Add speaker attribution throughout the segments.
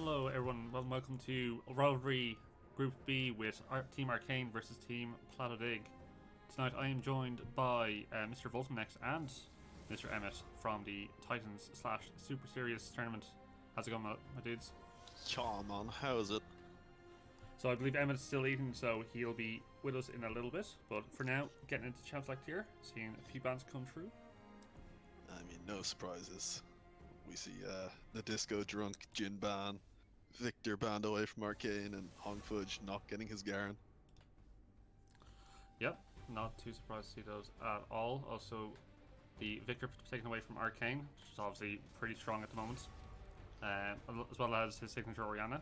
Speaker 1: Hello everyone, welcome to Rivalry Group B with Team Arcane versus Team Platodig. Tonight I am joined by Mr. VoltumNex and Mr. Emmett from the Titans / Super Serious tournament. How's it going, my dudes?
Speaker 2: Yeah, man, how is it?
Speaker 1: So I believe Emmett's still eating, so he'll be with us in a little bit. But for now, getting into Champ Select here, seeing a few bands come through.
Speaker 2: I mean, no surprises. We see the Disco Drunk Jin ban, Victor banned away from Arcane, and Hong Fudge not getting his Garen.
Speaker 1: Yep, not too surprised to see those at all. Also, the Victor taken away from Arcane, which is obviously pretty strong at the moment, as well as his signature Orianna.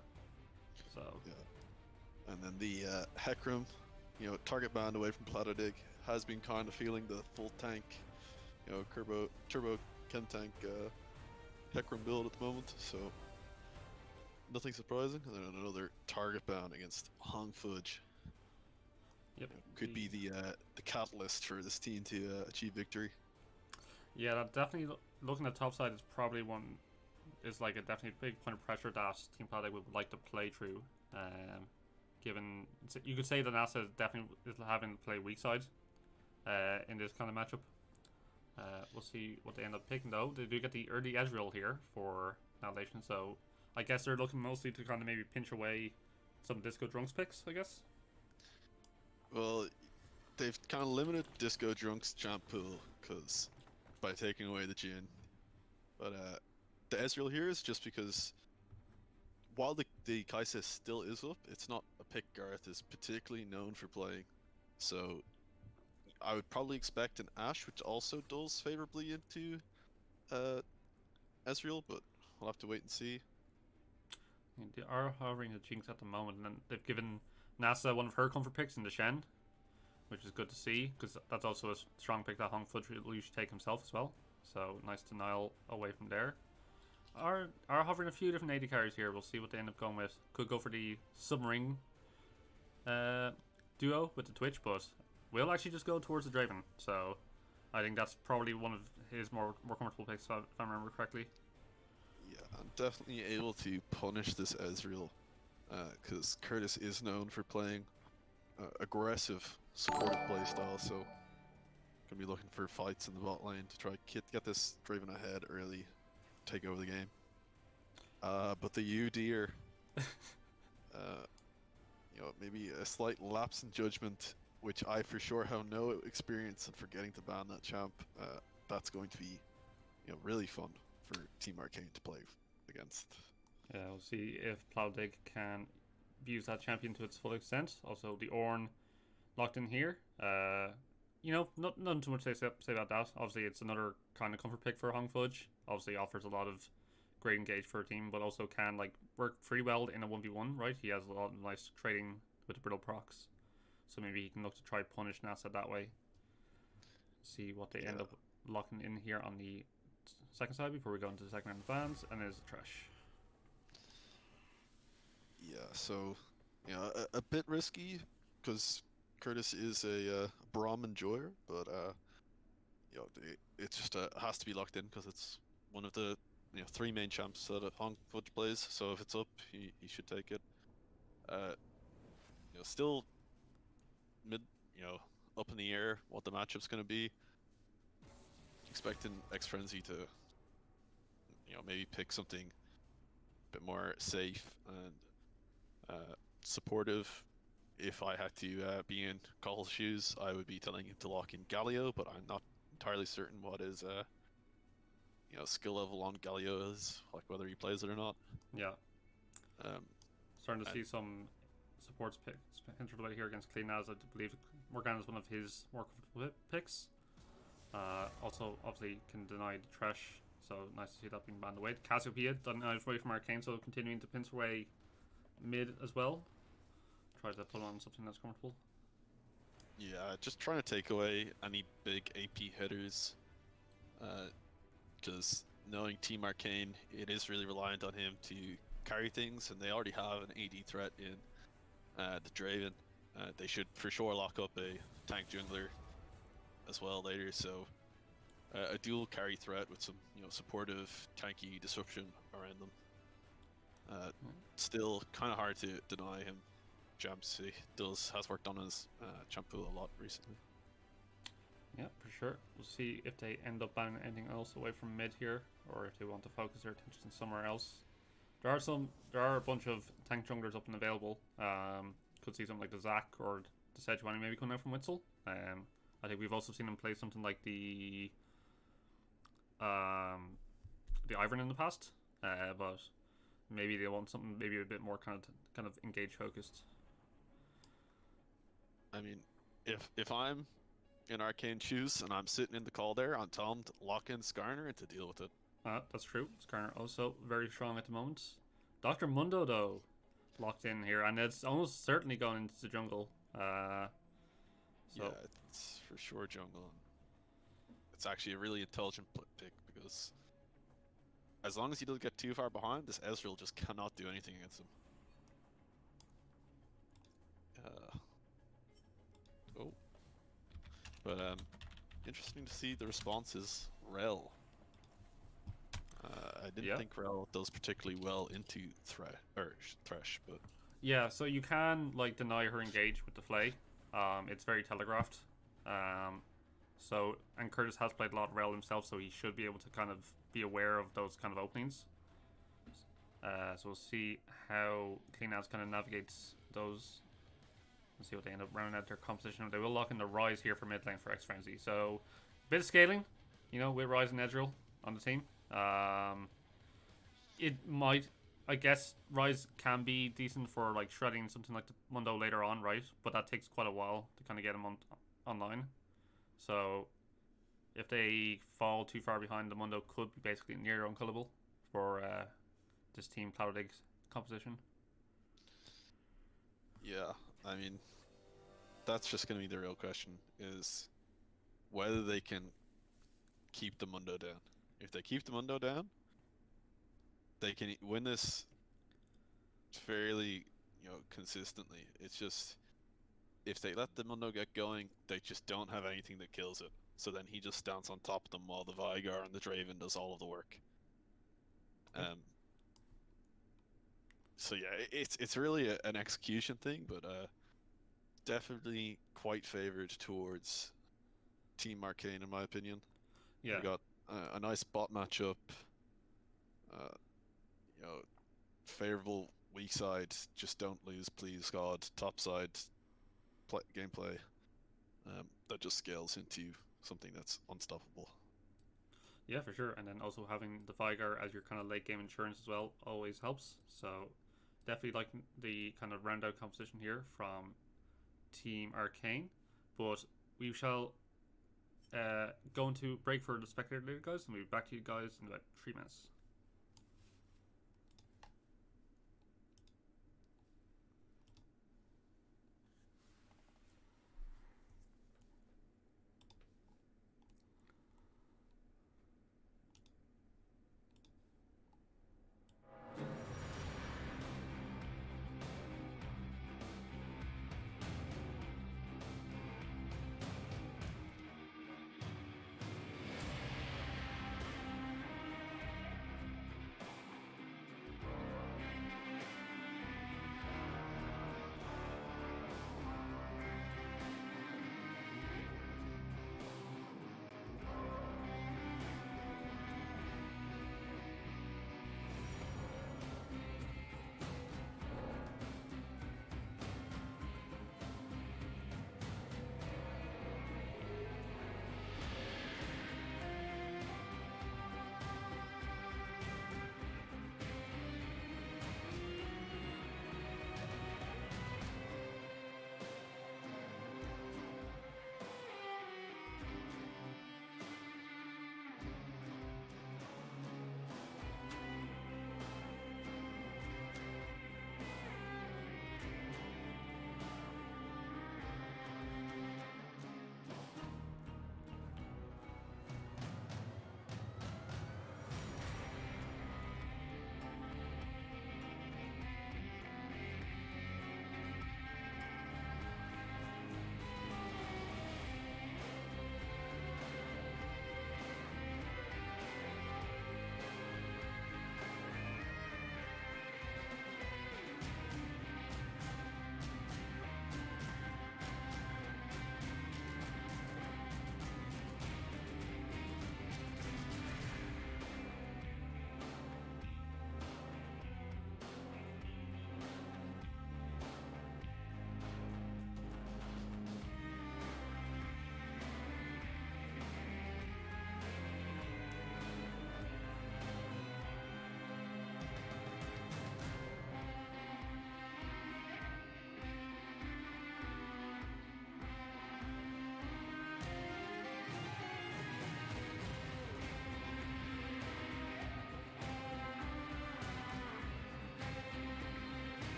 Speaker 1: So
Speaker 2: yeah, and then the Hecarim, target banned away from Platodig, has been kind of feeling the full tank, turbo chem tank Hecarim build at the moment. So nothing surprising. And then another target ban against Hong Fudge.
Speaker 1: Yep,
Speaker 2: could be the catalyst for this team to achieve victory.
Speaker 1: Yeah, that definitely looking at top side is probably a definitely big point of pressure that Team Platodig would like to play through. Given you could say that NASA definitely is having to play weak side in this kind of matchup. We'll see what they end up picking though. They do get the early Ezreal here for Annihilation, so I guess they're looking mostly to kind of maybe pinch away some Disco Drunks picks, I guess.
Speaker 2: Well, they've kind of limited Disco Drunk's champ pool because by taking away the Jhin. But the Ezreal here is just because while the Kai'Sa still is up, it's not a pick Gareth is particularly known for playing. So I would probably expect an Ashe, which also does favorably into Ezreal, but we'll have to wait and see.
Speaker 1: They are hovering the Jinx at the moment, and they've given NASA one of her comfort picks in the Shen, which is good to see, because that's also a strong pick that Hong Fudge will usually take himself as well. So nice to Nile away from there. Are hovering a few different AD carries here. We'll see what they end up going with. Could go for the Submarine duo with the Twitch, but we'll actually just go towards the Draven. So I think that's probably one of his more comfortable picks, if I remember correctly.
Speaker 2: Yeah, I'm definitely able to punish this Ezreal because Curtis is known for playing aggressive supportive playstyle, so gonna be looking for fights in the bot lane to try get this Draven ahead early, take over the game. But the Udyr, maybe a slight lapse in judgment, which I for sure have no experience in forgetting to ban that champ. That's going to be, really fun for Team Arcane to play against.
Speaker 1: Yeah, we'll see if Plowdig can use that champion to its full extent. Also, the Ornn locked in here. Nothing too much to say about that. Obviously, it's another kind of comfort pick for Hong Fudge. Obviously, offers a lot of great engage for a team, but also can work pretty well in a 1v1, right? He has a lot of nice trading with the brittle procs. So maybe he can look to try punish NASA that way. See what they end up locking in here on the second side before we go into the second round of bans, and there's a trash.
Speaker 2: Yeah, so a bit risky because Curtis is a Braum enjoyer, but it just has to be locked in because it's one of the three main champs that Hong Fudge plays. So if it's up, he should take it. Still mid, up in the air what the matchup's going to be. Expecting X Frenzy to maybe pick something a bit more safe and supportive. If I had to be in Cole's shoes, I would be telling him to lock in Galio, but I'm not entirely certain what his skill level on Galio is, like whether he plays it or not.
Speaker 1: Yeah. Starting to see some supports picks entered here against Clean as I believe Morgana is one of his more comfortable picks. Also, obviously, can deny the trash, so nice to see that being banned away. Cassiopeia denied away from Arcane, so continuing to pinch away mid as well. Try to pull on something that's comfortable.
Speaker 2: Yeah, just trying to take away any big AP hitters. Because knowing Team Arcane, it is really reliant on him to carry things, and they already have an AD threat in the Draven. They should for sure lock up a tank jungler as well later, so a dual carry threat with some supportive tanky disruption around them. Still kind of hard to deny him jumps. He has worked on his champ pool a lot recently.
Speaker 1: Yeah, for sure. We'll see if they end up banning anything else away from mid here, or if they want to focus their attention somewhere else. There are a bunch of tank junglers up and available. Could see something like the Zac or the Sejuani maybe coming out from Witzel. I think we've also seen him play something like the Ivern in the past, but maybe they want something maybe a bit more kind of engage focused.
Speaker 2: I mean, if I'm in Arcane shoes and I'm sitting in the call there, I'm telling to lock in Skarner and to deal with it.
Speaker 1: That's true. Skarner also very strong at the moment. Dr. Mundo though, locked in here, and it's almost certainly going into the jungle.
Speaker 2: Yeah, it's for sure jungle. It's actually a really intelligent pick because as long as he doesn't get too far behind, this Ezreal just cannot do anything against him. But interesting to see the responses. Rel. I didn't think Rel does particularly well into Thresh, but
Speaker 1: yeah. So you can like deny her engage with the Flay. It's very telegraphed. And Curtis has played a lot of Rel himself, so he should be able to kind of be aware of those kind of openings. So we'll see how Cleanouts kind of navigates those. Let's see what they end up rounding out their composition. They will lock in the Rise here for mid lane for X Frenzy. So a bit of scaling, with Rise and Ezreal on the team. It might, I guess, Rise can be decent for like shredding something like the Mundo later on, right? But that takes quite a while to kind of get him online. So if they fall too far behind, the Mundo could be basically near unkillable for this team Platodig's composition.
Speaker 2: Yeah, I mean, that's just going to be the real question, is whether they can keep the Mundo down. If they keep the Mundo down, they can win this fairly, consistently. It's just, if they let the Mundo get going, they just don't have anything that kills it. So then he just stands on top of them while the Vigar and the Draven does all of the work. So yeah, it's really an execution thing, but definitely quite favored towards Team Arcane in my opinion.
Speaker 1: Yeah,
Speaker 2: they got a nice bot matchup. Favorable weak side. Just don't lose, please God. Top side gameplay that just scales into something that's unstoppable.
Speaker 1: Yeah, for sure. And then also having the Vigar as your kind of late game insurance as well always helps. So definitely like the kind of round out composition here from Team Arcane. But we shall go into break for the spectator later, guys, and we'll be back to you guys in about 3 minutes.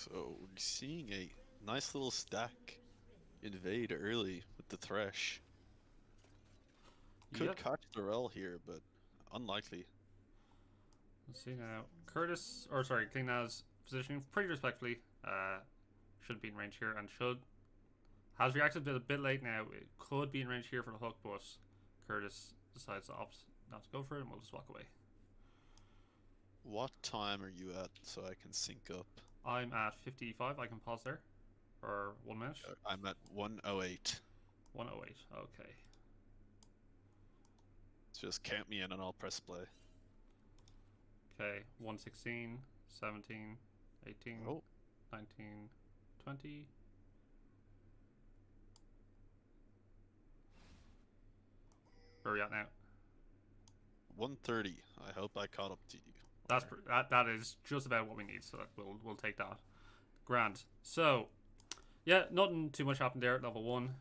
Speaker 2: So we're seeing a nice little stack invade early with the Thresh. Could
Speaker 1: Yep.
Speaker 2: catch the Rel here, but unlikely.
Speaker 1: Let's see now. Curtis, or sorry, Klingna's positioning pretty respectfully. Should be in range here and has reacted a bit late now. It could be in range here for the hook, but Curtis decides to opt not to go for it, and we'll just walk away.
Speaker 2: What time are you at so I can sync up?
Speaker 1: I'm at 55. I can pause there for 1 minute.
Speaker 2: I'm at 108.
Speaker 1: 108. Okay.
Speaker 2: Just count me in and I'll press play.
Speaker 1: Okay. 116, 17, 18,
Speaker 2: Oh.
Speaker 1: 19, 20. Where are we at now?
Speaker 2: 130. I hope I caught up to you.
Speaker 1: That is just about what we need, so we'll take that. Grand. So, yeah, nothing too much happened there at level 1.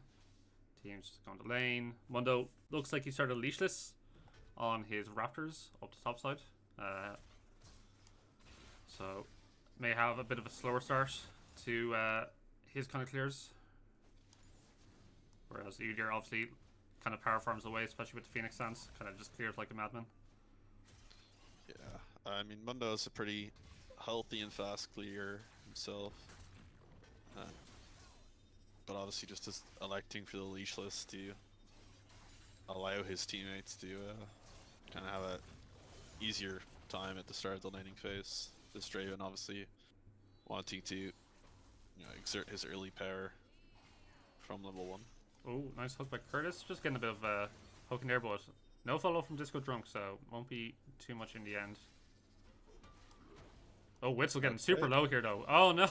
Speaker 1: Team's going to lane. Mundo looks like he started leashless on his Raptors up the top side. So, may have a bit of a slower start to his kind of clears. Whereas Udyr obviously kind of power farms away, especially with the Phoenix stance. Kind of just clears like a madman.
Speaker 2: Yeah, I mean, Mundo's a pretty healthy and fast clear himself. But obviously just electing for the leashless to allow his teammates to kind of have a easier time at the start of the laning phase. This Draven obviously wanting to exert his early power from level 1.
Speaker 1: Oh, nice hook by Curtis. Just getting a bit of poking there, but no follow from Disco Drunk, so won't be too much in the end. Oh, Witzel getting super low here, though. Oh, no.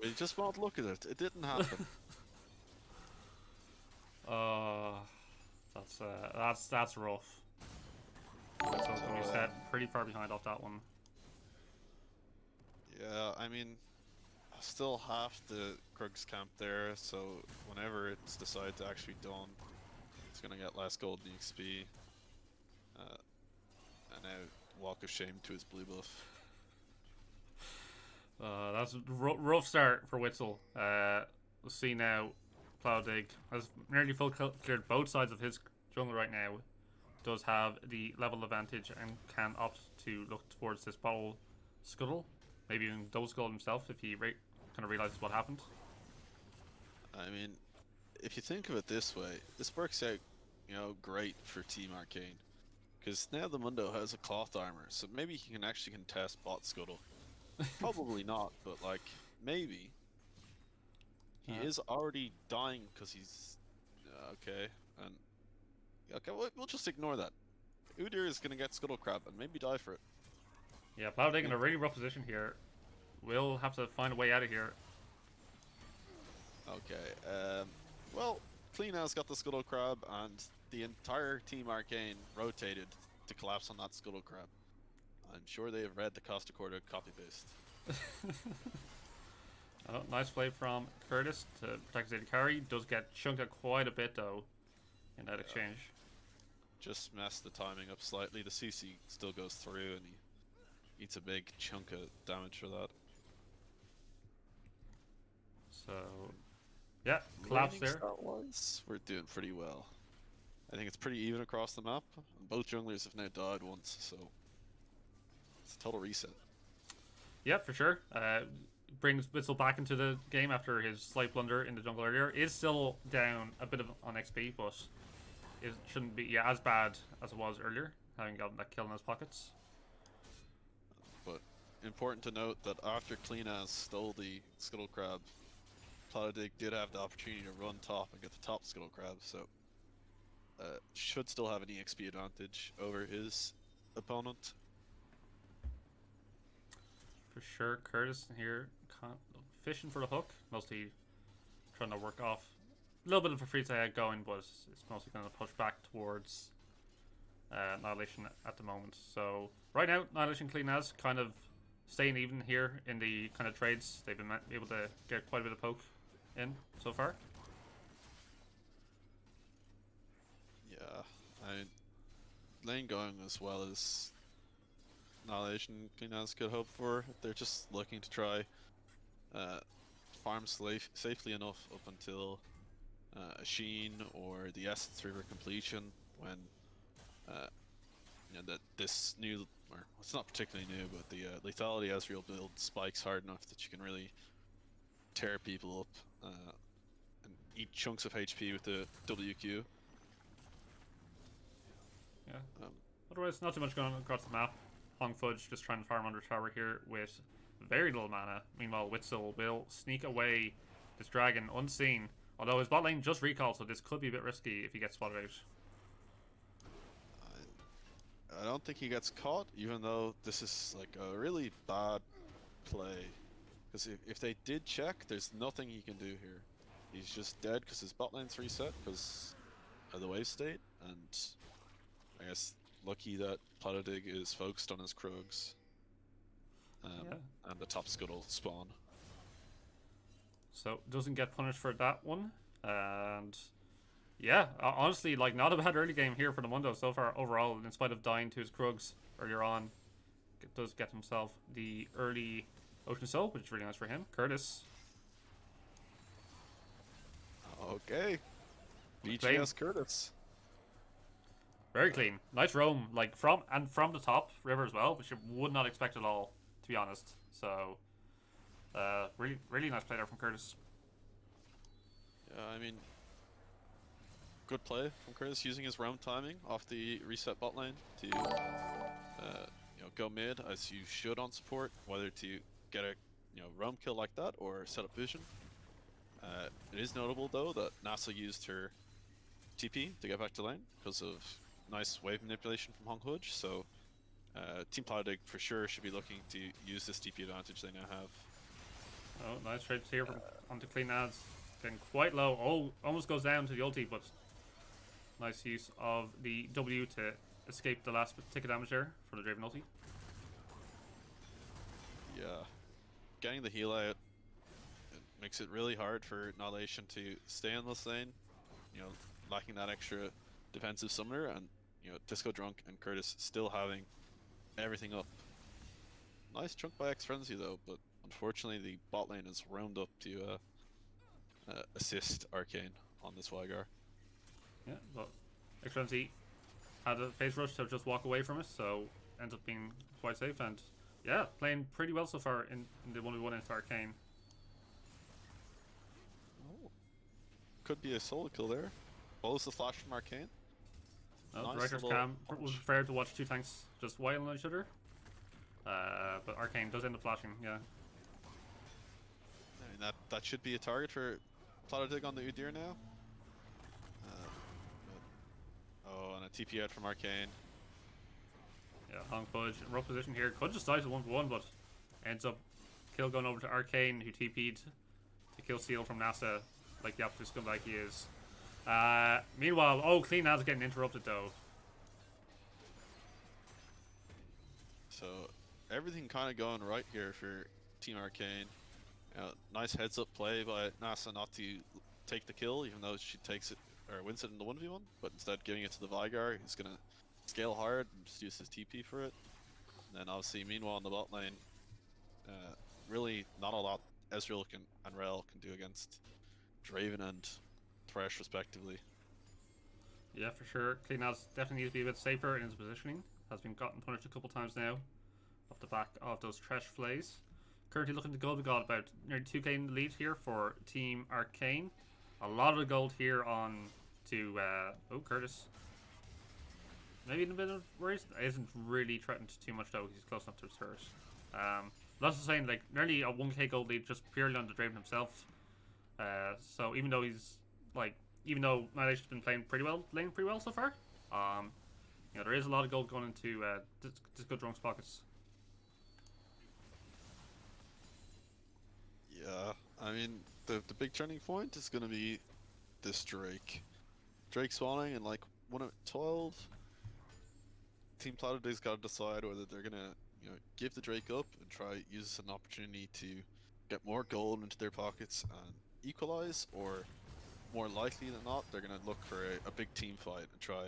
Speaker 2: We just won't look at it. It didn't happen.
Speaker 1: That's rough. Witzel's going to be set pretty far behind off that one.
Speaker 2: Yeah, I mean, still half the Krug's camp there, so whenever it's decided to actually dawn, it's gonna get less gold in XP. And now Walk of Shame to his blue buff.
Speaker 1: That's a rough start for Witzel. We'll see now. Platodig has nearly full cleared both sides of his jungle right now. Does have the level advantage and can opt to look towards this bottle scuttle. Maybe even double scuttle himself if he kind of realizes what happened.
Speaker 2: I mean, if you think of it this way, this works out, great for Team Arcane. Because now the Mundo has a cloth armor, so maybe he can actually contest bot scuttle. Probably not, but maybe. He is already dying because he's okay, and okay, we'll just ignore that. Udyr is gonna get Scuttle Crab and maybe die for it.
Speaker 1: Yeah, Platodig in a really rough position here. We'll have to find a way out of here.
Speaker 2: Okay, well, Klingna's got the Scuttle Crab, and the entire Team Arcane rotated to collapse on that Scuttle Crab. I'm sure they have read the Costa Corda copy paste.
Speaker 1: Oh, nice play from Curtis to protect his AD carry. Does get chunked at quite a bit though in that exchange.
Speaker 2: Just messed the timing up slightly. The CC still goes through and he eats a big chunk of damage for that.
Speaker 1: So, yeah, collapse there.
Speaker 2: We're doing pretty well. I think it's pretty even across the map. Both junglers have now died once, so it's a total reset.
Speaker 1: Yeah, for sure. Brings Witzel back into the game after his slight blunder in the jungle earlier. Is still down a bit on XP, but it shouldn't be as bad as it was earlier, having gotten that kill in his pockets.
Speaker 2: But important to note that after Klingna stole the Scuttle Crab, Platodig did have the opportunity to run top and get the top Scuttle Crab, so should still have an EXP advantage over his opponent.
Speaker 1: For sure, Curtis here fishing for the hook, mostly trying to work off a little bit of a free to going, but it's mostly going to push back towards Annihilation at the moment. So right now, Annihilation Klingna's kind of staying even here in the kind of trades. They've been able to get quite a bit of poke in so far.
Speaker 2: Yeah, lane going as well as Annihilation Klingna's could hope for. They're just looking to try farm safely enough up until a Sheen or the Essence River completion when that this new, or it's not particularly new, but the lethality Ezreal build spikes hard enough that you can really tear people up and eat chunks of HP with the WQ.
Speaker 1: Yeah. Otherwise, not too much going on across the map. Hong Fudge just trying to farm under tower here with very little mana. Meanwhile, Witzel will sneak away this dragon unseen. Although his bot lane just recalled, so this could be a bit risky if he gets spotted out.
Speaker 2: I don't think he gets caught, even though this is like a really bad play. Because if they did check, there's nothing he can do here. He's just dead because his bot lane's reset because of the wave state, and I guess lucky that Platodig is focused on his Krugs and the top scuttle spawn.
Speaker 1: So doesn't get punished for that one, and yeah, honestly, like not a bad early game here for the Mundo so far overall. In spite of dying to his Krugs earlier on, does get himself the early Ocean Soul, which is really nice for him. Curtis.
Speaker 2: Okay. BGS Curtis.
Speaker 1: Very clean. Nice roam, like from the top river as well, which you would not expect at all, to be honest. So, really nice play there from Curtis.
Speaker 2: Yeah, I mean, good play from Curtis using his roam timing off the reset bot lane to go mid as you should on support, whether to get a roam kill like that or set up vision. It is notable though that NASA used her TP to get back to lane because of nice wave manipulation from Hong Hodge, so Team Platodig for sure should be looking to use this TP advantage they now have.
Speaker 1: Oh, nice trades here onto clean ads. Getting quite low. Oh, almost goes down to the ulti, but nice use of the W to escape the last ticket damage there for the Draven ulti.
Speaker 2: Yeah, getting the heal out, it makes it really hard for Annihilation to stay in this lane, lacking that extra defensive summoner, and Disco Drunk and Curtis still having everything up. Nice chunk by X-Frenzy though, but unfortunately the bot lane is roamed up to assist Arcane on this Wygar.
Speaker 1: Yeah, but X-Frenzy had a phase rush to just walk away from it, so ends up being quite safe, and yeah, playing pretty well so far in the 1v1 into Arcane.
Speaker 2: Oh. Could be a solo kill there. Follows the flash from Arcane.
Speaker 1: No,
Speaker 2: Nice
Speaker 1: Director's Cam was fair to watch two tanks just wild on each other. But Arcane does end up flashing, yeah.
Speaker 2: I mean, that should be a target for Platodig on the Udyr now. Oh, and a TP out from Arcane.
Speaker 1: Yeah, Hong Fudge in rough position here. Could just die to 1v1, but ends up kill going over to Arcane, who TP'd to kill Seal from NASA, like the absolute scumbag he is. Meanwhile, oh, clean ads getting interrupted though.
Speaker 2: So everything kind of going right here for Team Arcane. Nice heads up play by NASA not to take the kill, even though she takes it or wins it in the 1v1, but instead giving it to the Vygar, who's gonna scale hard and just use his TP for it. And then obviously, meanwhile in the bot lane, really not a lot Ezreal and Rel can do against Draven and Thresh respectively.
Speaker 1: Yeah, for sure. Clean ads definitely needs to be a bit safer in his positioning. Has been gotten punished a couple times now off the back of those Thresh flays. Currently looking to gold we got about nearly 2k in the lead here for Team Arcane. A lot of the gold here on to Curtis. Maybe in a bit of worries. Isn't really threatened too much though. He's close enough to his turret. That's the saying, like nearly a 1k gold lead just purely on the Draven himself. So even though Annihilation's been playing pretty well, laying pretty well so far, there is a lot of gold going into Disco Drunk's pockets.
Speaker 2: Yeah, I mean, the big turning point is going to be this Drake. Drake spawning in like 1 of 12. Team Platodig's got to decide whether they're going to give the Drake up and try use this as an opportunity to get more gold into their pockets and equalize, or more likely than not, they're going to look for a big team fight and try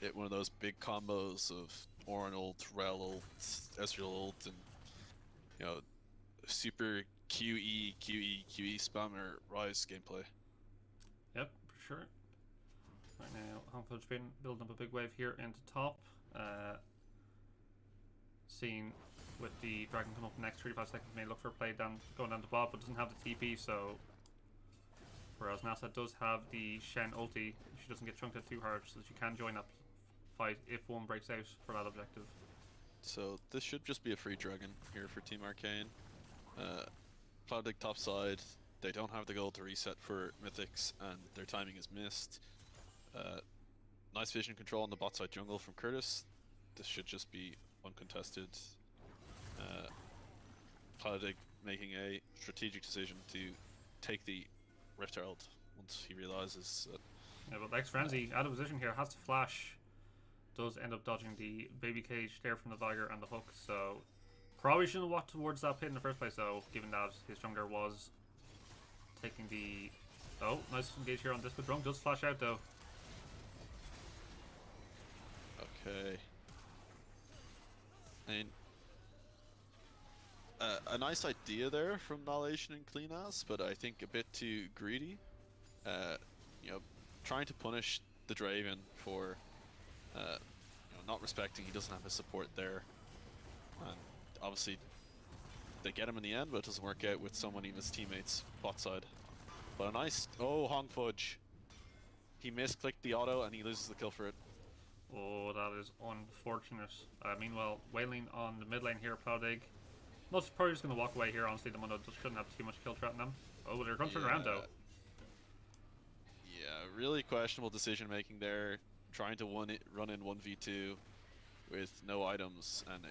Speaker 2: hit one of those big combos of Ornn ult, Rel ult, Ezreal ult, and super QE spammer Rise gameplay.
Speaker 1: Yep, for sure. Right now, Hongfud's been building up a big wave here into top. Seen with the dragon come up in the next 35 seconds, may look for a play down, going down to bot, but doesn't have the TP, so. Whereas NASA does have the Shen ulti, she doesn't get chunked at too hard, so that she can join that fight if one breaks out for that objective.
Speaker 2: So this should just be a free dragon here for Team Arcane. Platodig top side, they don't have the gold to reset for Mythics, and their timing is missed. Nice vision control on the bot side jungle from Curtis. This should just be uncontested. Platodig making a strategic decision to take the Rift Herald once he realizes that.
Speaker 1: Yeah, but Lex Frenzy out of position here, has to flash. Does end up dodging the baby cage there from the Viger and the hook, so probably shouldn't have walked towards that pit in the first place though, given that his jungler was taking the. Oh, nice engage here on Disco Drunk. Does flash out though.
Speaker 2: Okay. And a nice idea there from Nalation and Cleanas, but I think a bit too greedy. You know, trying to punish the Draven for you know, not respecting he doesn't have his support there, and obviously they get him in the end, but it doesn't work out with so many of his teammates bot side. But a nice Hong Fudge. He misclicked the auto and he loses the kill for it.
Speaker 1: Oh, that is unfortunate. Meanwhile, wailing on the mid lane here, Platodig. Most probably just going to walk away here, honestly. The Mundo just shouldn't have too much kill threat in them. Oh, they're going to turn around though.
Speaker 2: Yeah, really questionable decision making there. Trying to run in 1v2 with no items, and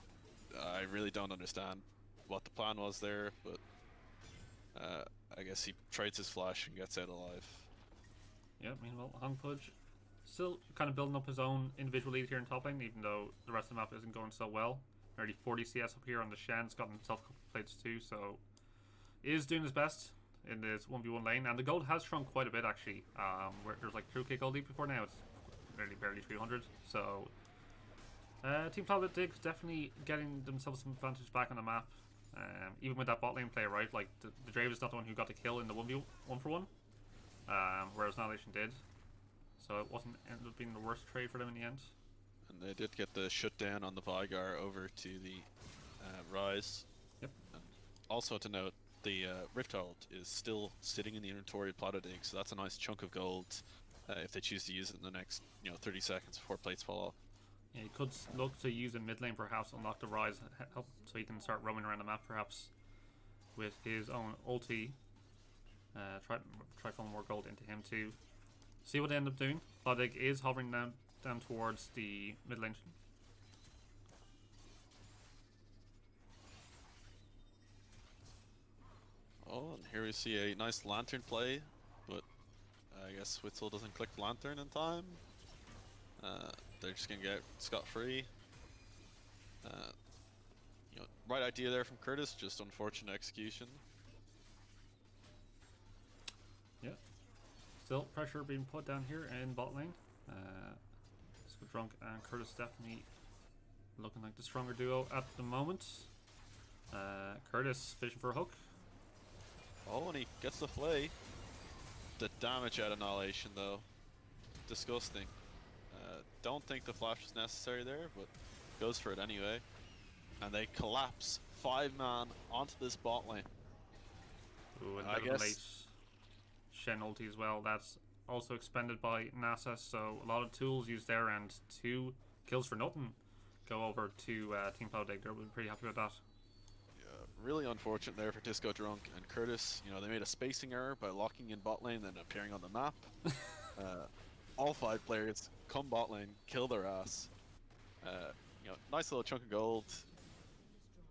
Speaker 2: I really don't understand what the plan was there, but I guess he trades his flash and gets out alive.
Speaker 1: Yeah, meanwhile, Hong Fudge still kind of building up his own individual lead here in top lane, even though the rest of the map isn't going so well. Nearly 40 CS up here on the Shen's gotten himself a couple of plates too, so is doing his best in this 1v1 lane, and the gold has shrunk quite a bit actually. Where there's like 2k gold lead before, now it's barely 300, so Team Platodig definitely getting themselves some advantage back on the map. Even with that bot lane play, right? Like the Drave is not the one who got the kill in the 1v1, whereas Nalation did. So it wasn't ended up being the worst trade for them in the end.
Speaker 2: And they did get the shutdown on the Vigar over to the Rise.
Speaker 1: Yep.
Speaker 2: And also to note, the Rift Herald is still sitting in the inventory of Platodig, so that's a nice chunk of gold if they choose to use it in the next 30 seconds before plates fall off.
Speaker 1: Yeah, he could look to use a mid lane perhaps, unlock the Rise, help so he can start roaming around the map perhaps with his own ulti. Try pulling more gold into him too. See what they end up doing. Platodig is hovering down towards the mid lane.
Speaker 2: Oh, and here we see a nice lantern play, but I guess Witzel doesn't click lantern in time. They're just gonna get scot-free. Right idea there from Curtis, just unfortunate execution.
Speaker 1: Yeah. Still pressure being put down here in bot lane. Drunk and Curtis definitely looking like the stronger duo at the moment. Curtis fishing for a hook.
Speaker 2: Oh, and he gets the flay. The damage out of Annihilation though, disgusting. Don't think the flash was necessary there, but goes for it anyway. And they collapse 5-man onto this bot lane.
Speaker 1: Ooh, and I guess late Shen ulti as well. That's also expended by NASA, so a lot of tools used there, and 2 kills for nothing go over to Team Platodig. They're pretty happy with that.
Speaker 2: Yeah, really unfortunate there for Disco Drunk and Curtis. They made a spacing error by locking in bot lane and appearing on the map. All 5 players come bot lane, kill their ass. Nice little chunk of gold.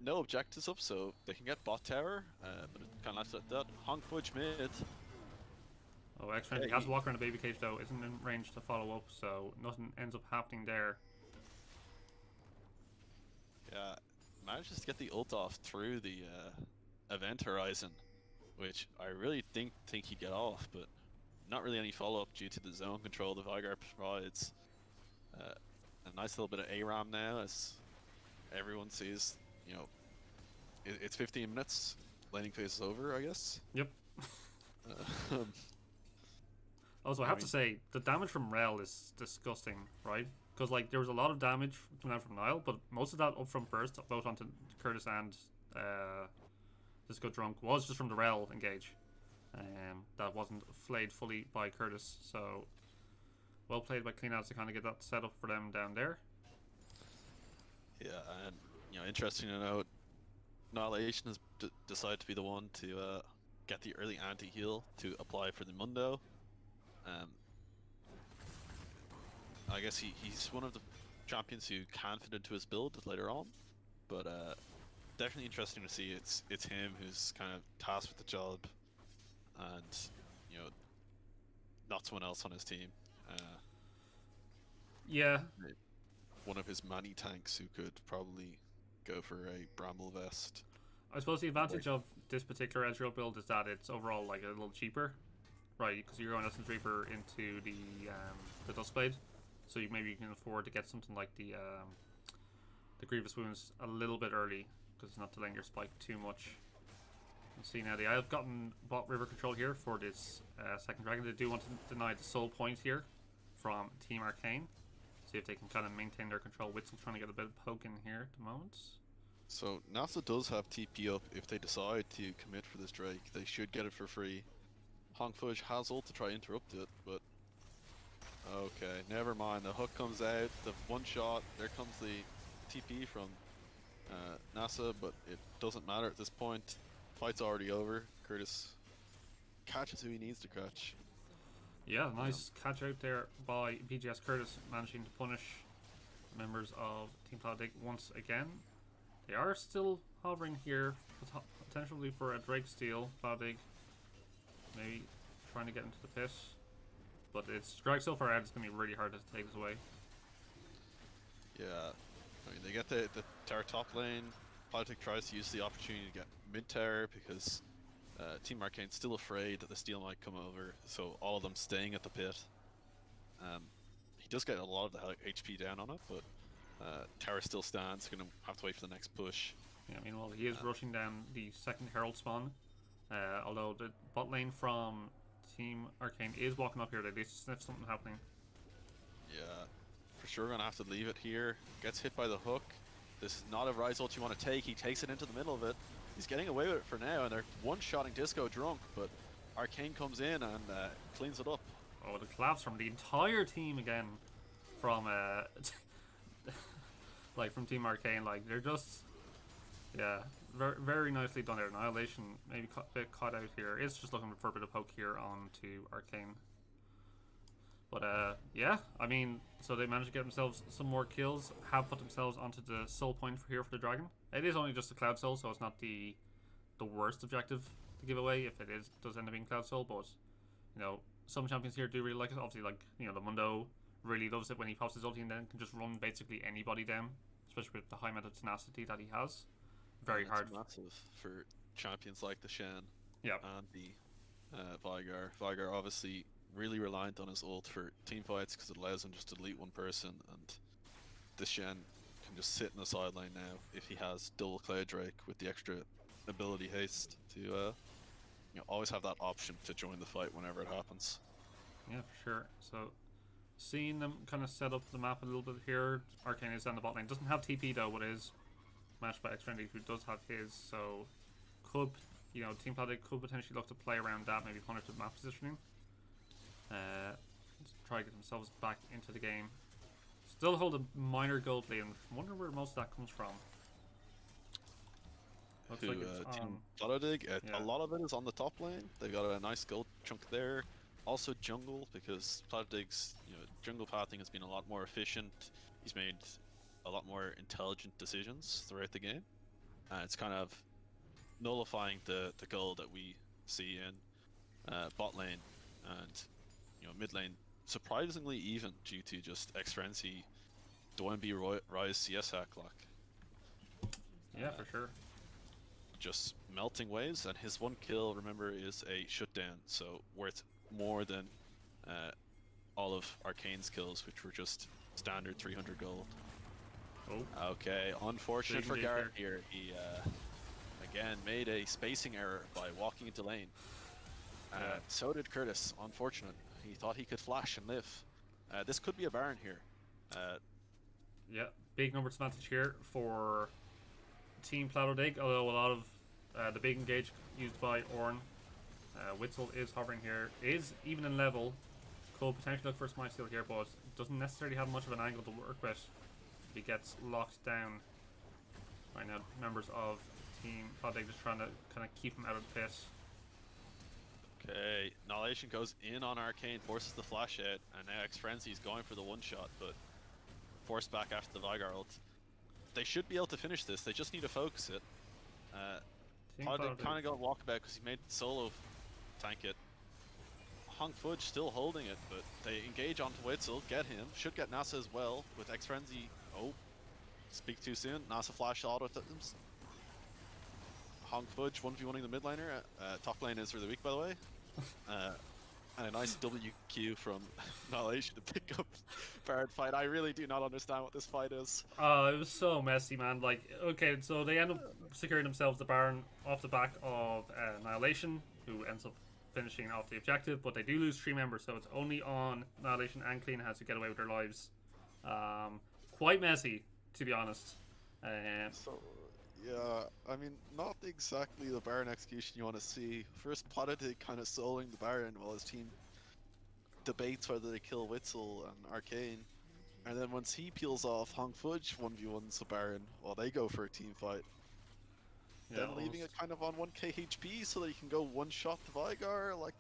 Speaker 2: No objectives up, so they can get bot tower, but it kind of left at that. Hong Fudge mid.
Speaker 1: Oh, X-Frenzy has to walk around the baby cage though, isn't in range to follow up, so nothing ends up happening there.
Speaker 2: Yeah, manages to get the ult off through the event horizon, which I really think he'd get off, but not really any follow-up due to the zone control the Vigar provides. A nice little bit of ARAM now, as everyone sees, it's 15 minutes. laning phase is over, I guess.
Speaker 1: Yep.
Speaker 2: Uh,
Speaker 1: Also, I have to say, the damage from Rel is disgusting, right? Because like there was a lot of damage coming out from Nile, but most of that upfront burst, both onto Curtis and Disco Drunk, was just from the Rel engage. That wasn't flayed fully by Curtis, so well played by Cleanouts to kind of get that set up for them down there.
Speaker 2: yeah, and interesting to note, Annihilation has decided to be the one to get the early anti-heal to apply for the Mundo. I guess he's one of the champions who can fit into his build later on, but definitely interesting to see it's him who's kind of tasked with the job, and not someone else on his team.
Speaker 1: Yeah.
Speaker 2: One of his many tanks who could probably go for a Bramble Vest.
Speaker 1: I suppose the advantage of this particular Ezreal build is that it's overall like a little cheaper, right? Because you're going Essence Reaper into the Duskblade, so maybe you can afford to get something like the Grievous Wounds a little bit early because it's not delaying your spike too much. Let's see now. I've gotten bot river control here for this second dragon. They do want to deny the soul point here from Team Arcane. See if they can kind of maintain their control. Witzel trying to get a bit of poke in here at the moment.
Speaker 2: So NASA does have TP up if they decide to commit for this Drake. They should get it for free. Honk Fudge has ult to try interrupt it, but okay, never mind. The hook comes out, the one shot, there comes the TP from NASA, but it doesn't matter at this point. Fight's already over. Curtis catches who he needs to catch.
Speaker 1: Yeah, nice catch out there by BGS Curtis, managing to punish members of Team Platodig once again. They are still hovering here, potentially for a Drake steal. Platodig maybe trying to get into the pit, but it's Drake so far out, it's going to be really hard to take this away.
Speaker 2: Yeah, I mean, they get the tower top lane. Platodig tries to use the opportunity to get mid tower because Team Arcane's still afraid that the steal might come over, so all of them staying at the pit. He does get a lot of the HP down on it, but tower still stands. Gonna have to wait for the next push.
Speaker 1: Yeah, meanwhile he is rushing down the second Herald spawn. Although the bot lane from Team Arcane is walking up here, they sniff something happening.
Speaker 2: Yeah, for sure gonna have to leave it here. Gets hit by the hook. This is not a Rise ult you want to take. He takes it into the middle of it. He's getting away with it for now, and they're one-shotting Disco Drunk, but Arcane comes in and cleans it up.
Speaker 1: Oh, the collapse from the entire team again, from like from Team Arcane. Like they're just, yeah, very, very nicely done there. Annihilation maybe a bit caught out here. It's just looking for a bit of poke here onto Arcane. But yeah, I mean, so they managed to get themselves some more kills, have put themselves onto the soul point for the dragon. It is only just a Cloud Soul, so it's not the worst objective to give away if it does end up being Cloud Soul, but some champions here do really like it. Obviously, like, the Mundo really loves it when he pops his ulti and then can just run basically anybody down, especially with the high amount of tenacity that he has. Very hard.
Speaker 2: Massive for champions like the Shen and the Vigar. Vigar obviously really reliant on his ult for team fights because it allows him just to delete one person, and the Shen can just sit in the sideline now if he has double Cloud Drake with the extra ability haste to always have that option to join the fight whenever it happens.
Speaker 1: Yeah, for sure. So seeing them kind of set up the map a little bit here. Arcane is down the bot lane. Doesn't have TP though, but is matched by Xtrinity, who does have his, so could, Team Platodig could potentially look to play around that, maybe punish the map positioning. Try to get themselves back into the game. Still hold a minor gold lead, and wonder where most of that comes from. Looks like it's
Speaker 2: Team Platodig, a lot of it is on the top lane. They've got a nice gold chunk there. Also jungle, because Platodig's jungle pathing has been a lot more efficient. He's made a lot more intelligent decisions throughout the game. It's kind of nullifying the gold that we see in bot lane and mid lane, surprisingly even due to just X-Frenzy, Doinb Rise CS hack lock.
Speaker 1: Yeah, for sure.
Speaker 2: Just melting waves, and his one kill, remember, is a shutdown, so worth more than all of Arcane's kills, which were just standard 300 gold.
Speaker 1: Oh.
Speaker 2: Okay, unfortunate for Garrett here. He again made a spacing error by walking into lane.
Speaker 1: Yeah.
Speaker 2: So did Curtis, unfortunate. He thought he could flash and live. This could be a Baron here.
Speaker 1: Yeah, big numbers advantage here for Team Platodig, although a lot of the big engage used by Ornn. Witzel is hovering here, is even in level, could potentially look for a smite steal here, but doesn't necessarily have much of an angle to work with if he gets locked down. Right now, members of Team Platodig just trying to kind of keep him out of the pit.
Speaker 2: Okay, Annihilation goes in on Arcane, forces the flash out, and now X-Frenzy is going for the one-shot, but forced back after the Vigar ult. They should be able to finish this, they just need to focus it. Platodig kind of got walkabout because he made solo tank it. Hong Fudge still holding it, but they engage onto Witzel, get him, should get NASA as well, with X-Frenzy. Oh, speak too soon, NASA flash auto items. Hong Fudge 1v1ing the mid laner. Top lane is really weak, by the way. And a nice WQ from Annihilation to pick up Baron fight. I really do not understand what this fight is.
Speaker 1: It was so messy, man. Like, okay, so they end up securing themselves the Baron off the back of Annihilation, who ends up finishing off the objective, but they do lose 3 members, so it's only on Annihilation and Clean has to get away with their lives. Quite messy, to be honest.
Speaker 2: So, yeah, I mean, not exactly the Baron execution you want to see. First, Platodig kind of soloing the Baron while his team debates whether they kill Witzel and Arcane. And then once he peels off, Hong Fudge 1v1s the Baron while they go for a team fight.
Speaker 1: Yeah,
Speaker 2: then leaving it kind of on 1k HP so that you can go one-shot the Vigar. Like,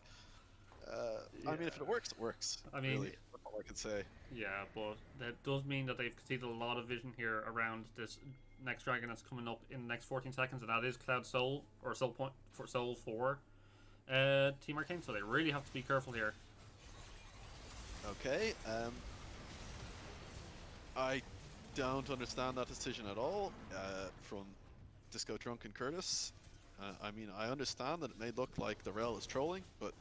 Speaker 2: I mean, if it works, it works.
Speaker 1: I mean,
Speaker 2: really, that's all I can say.
Speaker 1: Yeah, but that does mean that they've conceded a lot of vision here around this next dragon that's coming up in the next 14 seconds, and that is Cloud Soul, or Soul Point for Soul for Team Arcane, so they really have to be careful here.
Speaker 2: Okay, I don't understand that decision at all from Disco Drunk and Curtis. I mean, I understand that it may look like the Rel is trolling, but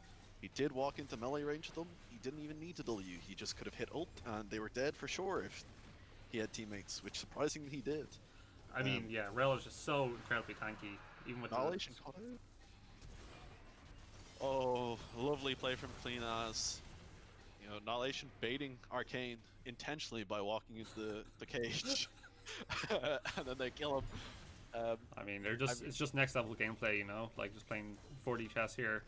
Speaker 2: he did walk into melee range of them. He didn't even need to W. He just could have hit ult, and they were dead for sure if he had teammates, which surprisingly he did.
Speaker 1: I mean, yeah, Rel is just so incredibly tanky, even with
Speaker 2: Annihilation caught out. Oh, lovely play from Clean As. You know, Annihilation baiting Arcane intentionally by walking into the cage. And then they kill him.
Speaker 1: I mean, it's just next level gameplay, you know, like just playing 4D chess here.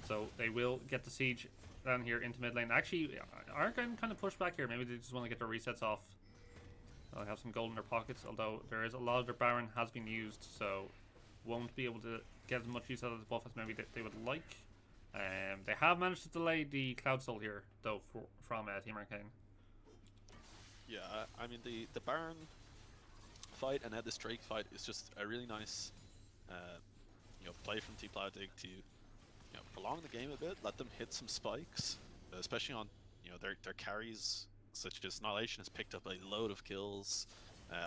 Speaker 1: So they will get the siege down here into mid lane. Actually, Arcane kind of pushed back here. Maybe they just want to get their resets off. They'll have some gold in their pockets, although there is a lot of their Baron has been used, so won't be able to get as much use out of the buff as maybe they would like. They have managed to delay the Cloud Soul here, though, from Team Arcane.
Speaker 2: Yeah, I mean, the Baron fight and now this Drake fight is just a really nice play from Team Platodig to prolong the game a bit, let them hit some spikes, especially on their carries, such as Annihilation has picked up a load of kills.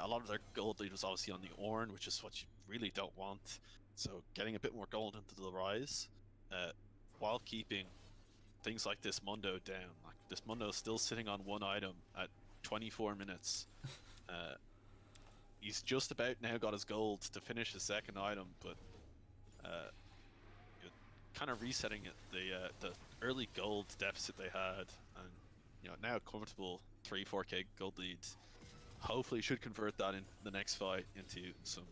Speaker 2: A lot of their gold lead was obviously on the Ornn, which is what you really don't want. So getting a bit more gold into the Rise, while keeping things like this Mundo down. Like this Mundo is still sitting on one item at 24 minutes. He's just about now got his gold to finish his second item, but kind of resetting it, the early gold deficit they had, and now comfortable 3-4k gold lead. Hopefully should convert that in the next fight into some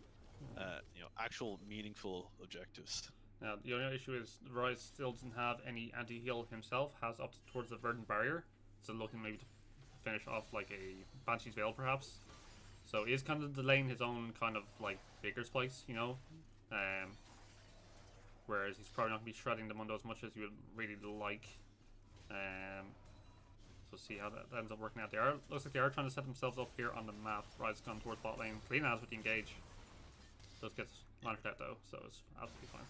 Speaker 2: actual meaningful objectives. Now
Speaker 1: the only issue is Rise still doesn't have any anti-heal himself, has opted towards the Verdant Barrier, so looking maybe to finish off like a Banshee's Veil perhaps. So he is kind of delaying his own kind of like bigger spikes, whereas he's probably not going to be shredding the Mundo as much as you would really like. So see how that ends up working out. Looks like they are trying to set themselves up here on the map. Rise gone towards bot lane. Clean as with the engage. Does get managed out though, so it's absolutely fine.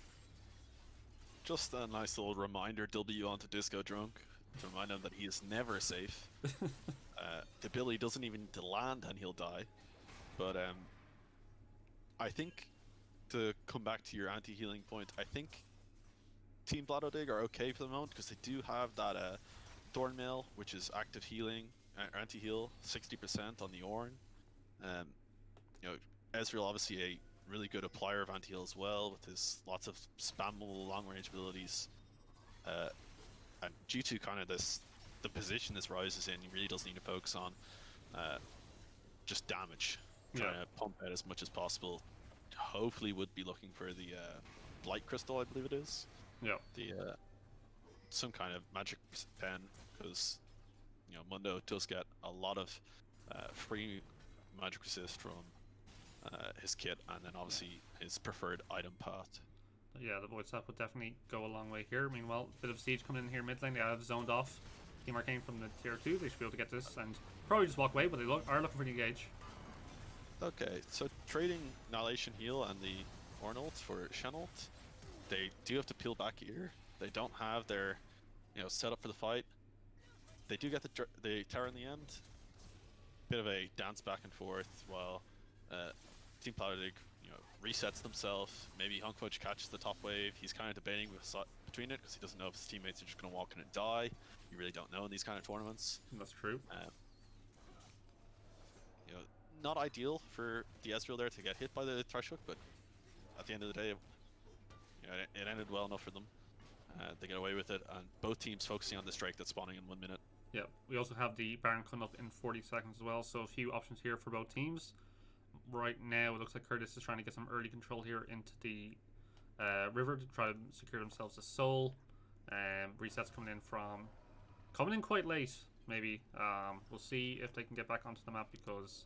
Speaker 2: Just a nice little reminder, W onto Disco Drunk, to remind him that he is never safe. The ability doesn't even need to land and he'll die. But I think, to come back to your anti-healing point, I think Team Platodig are okay for the moment because they do have that Thornmail, which is active healing, anti-heal, 60% on the Ornn. Ezreal obviously a really good applier of anti-heal as well, with his lots of spammable long-range abilities. And due to kind of the position this Ryze is in, he really does need to focus on just damage, trying to pump out as much as possible. Hopefully would be looking for the Blight Crystal, I believe it is.
Speaker 1: Yeah.
Speaker 2: The some kind of magic pen, because Mundo does get a lot of free magic resist from his kit, and then obviously his preferred item path.
Speaker 1: Yeah, the void stuff would definitely go a long way here. Meanwhile, bit of siege coming in here mid lane. They have zoned off Team Arcane from the tier 2. They should be able to get this and probably just walk away, but they are looking for the engage.
Speaker 2: Okay, so trading Annihilation Heal and the Ornult for Shenult, they do have to peel back here. They don't have their, set up for the fight. They do get the tower in the end. Bit of a dance back and forth while Team Platodig, resets themselves. Maybe Hunkfudge catches the top wave. He's kind of debating between it because he doesn't know if his teammates are just going to walk in and die. You really don't know in these kind of tournaments.
Speaker 1: That's true.
Speaker 2: Not ideal for the Ezreal there to get hit by the Thresh Hook, but at the end of the day, it ended well enough for them. They get away with it, and both teams focusing on this Drake that's spawning in 1 minute.
Speaker 1: Yeah, we also have the Baron coming up in 40 seconds as well, so a few options here for both teams. Right now, it looks like Curtis is trying to get some early control here into the river to try to secure themselves a soul. Resets coming in quite late, maybe. We'll see if they can get back onto the map, because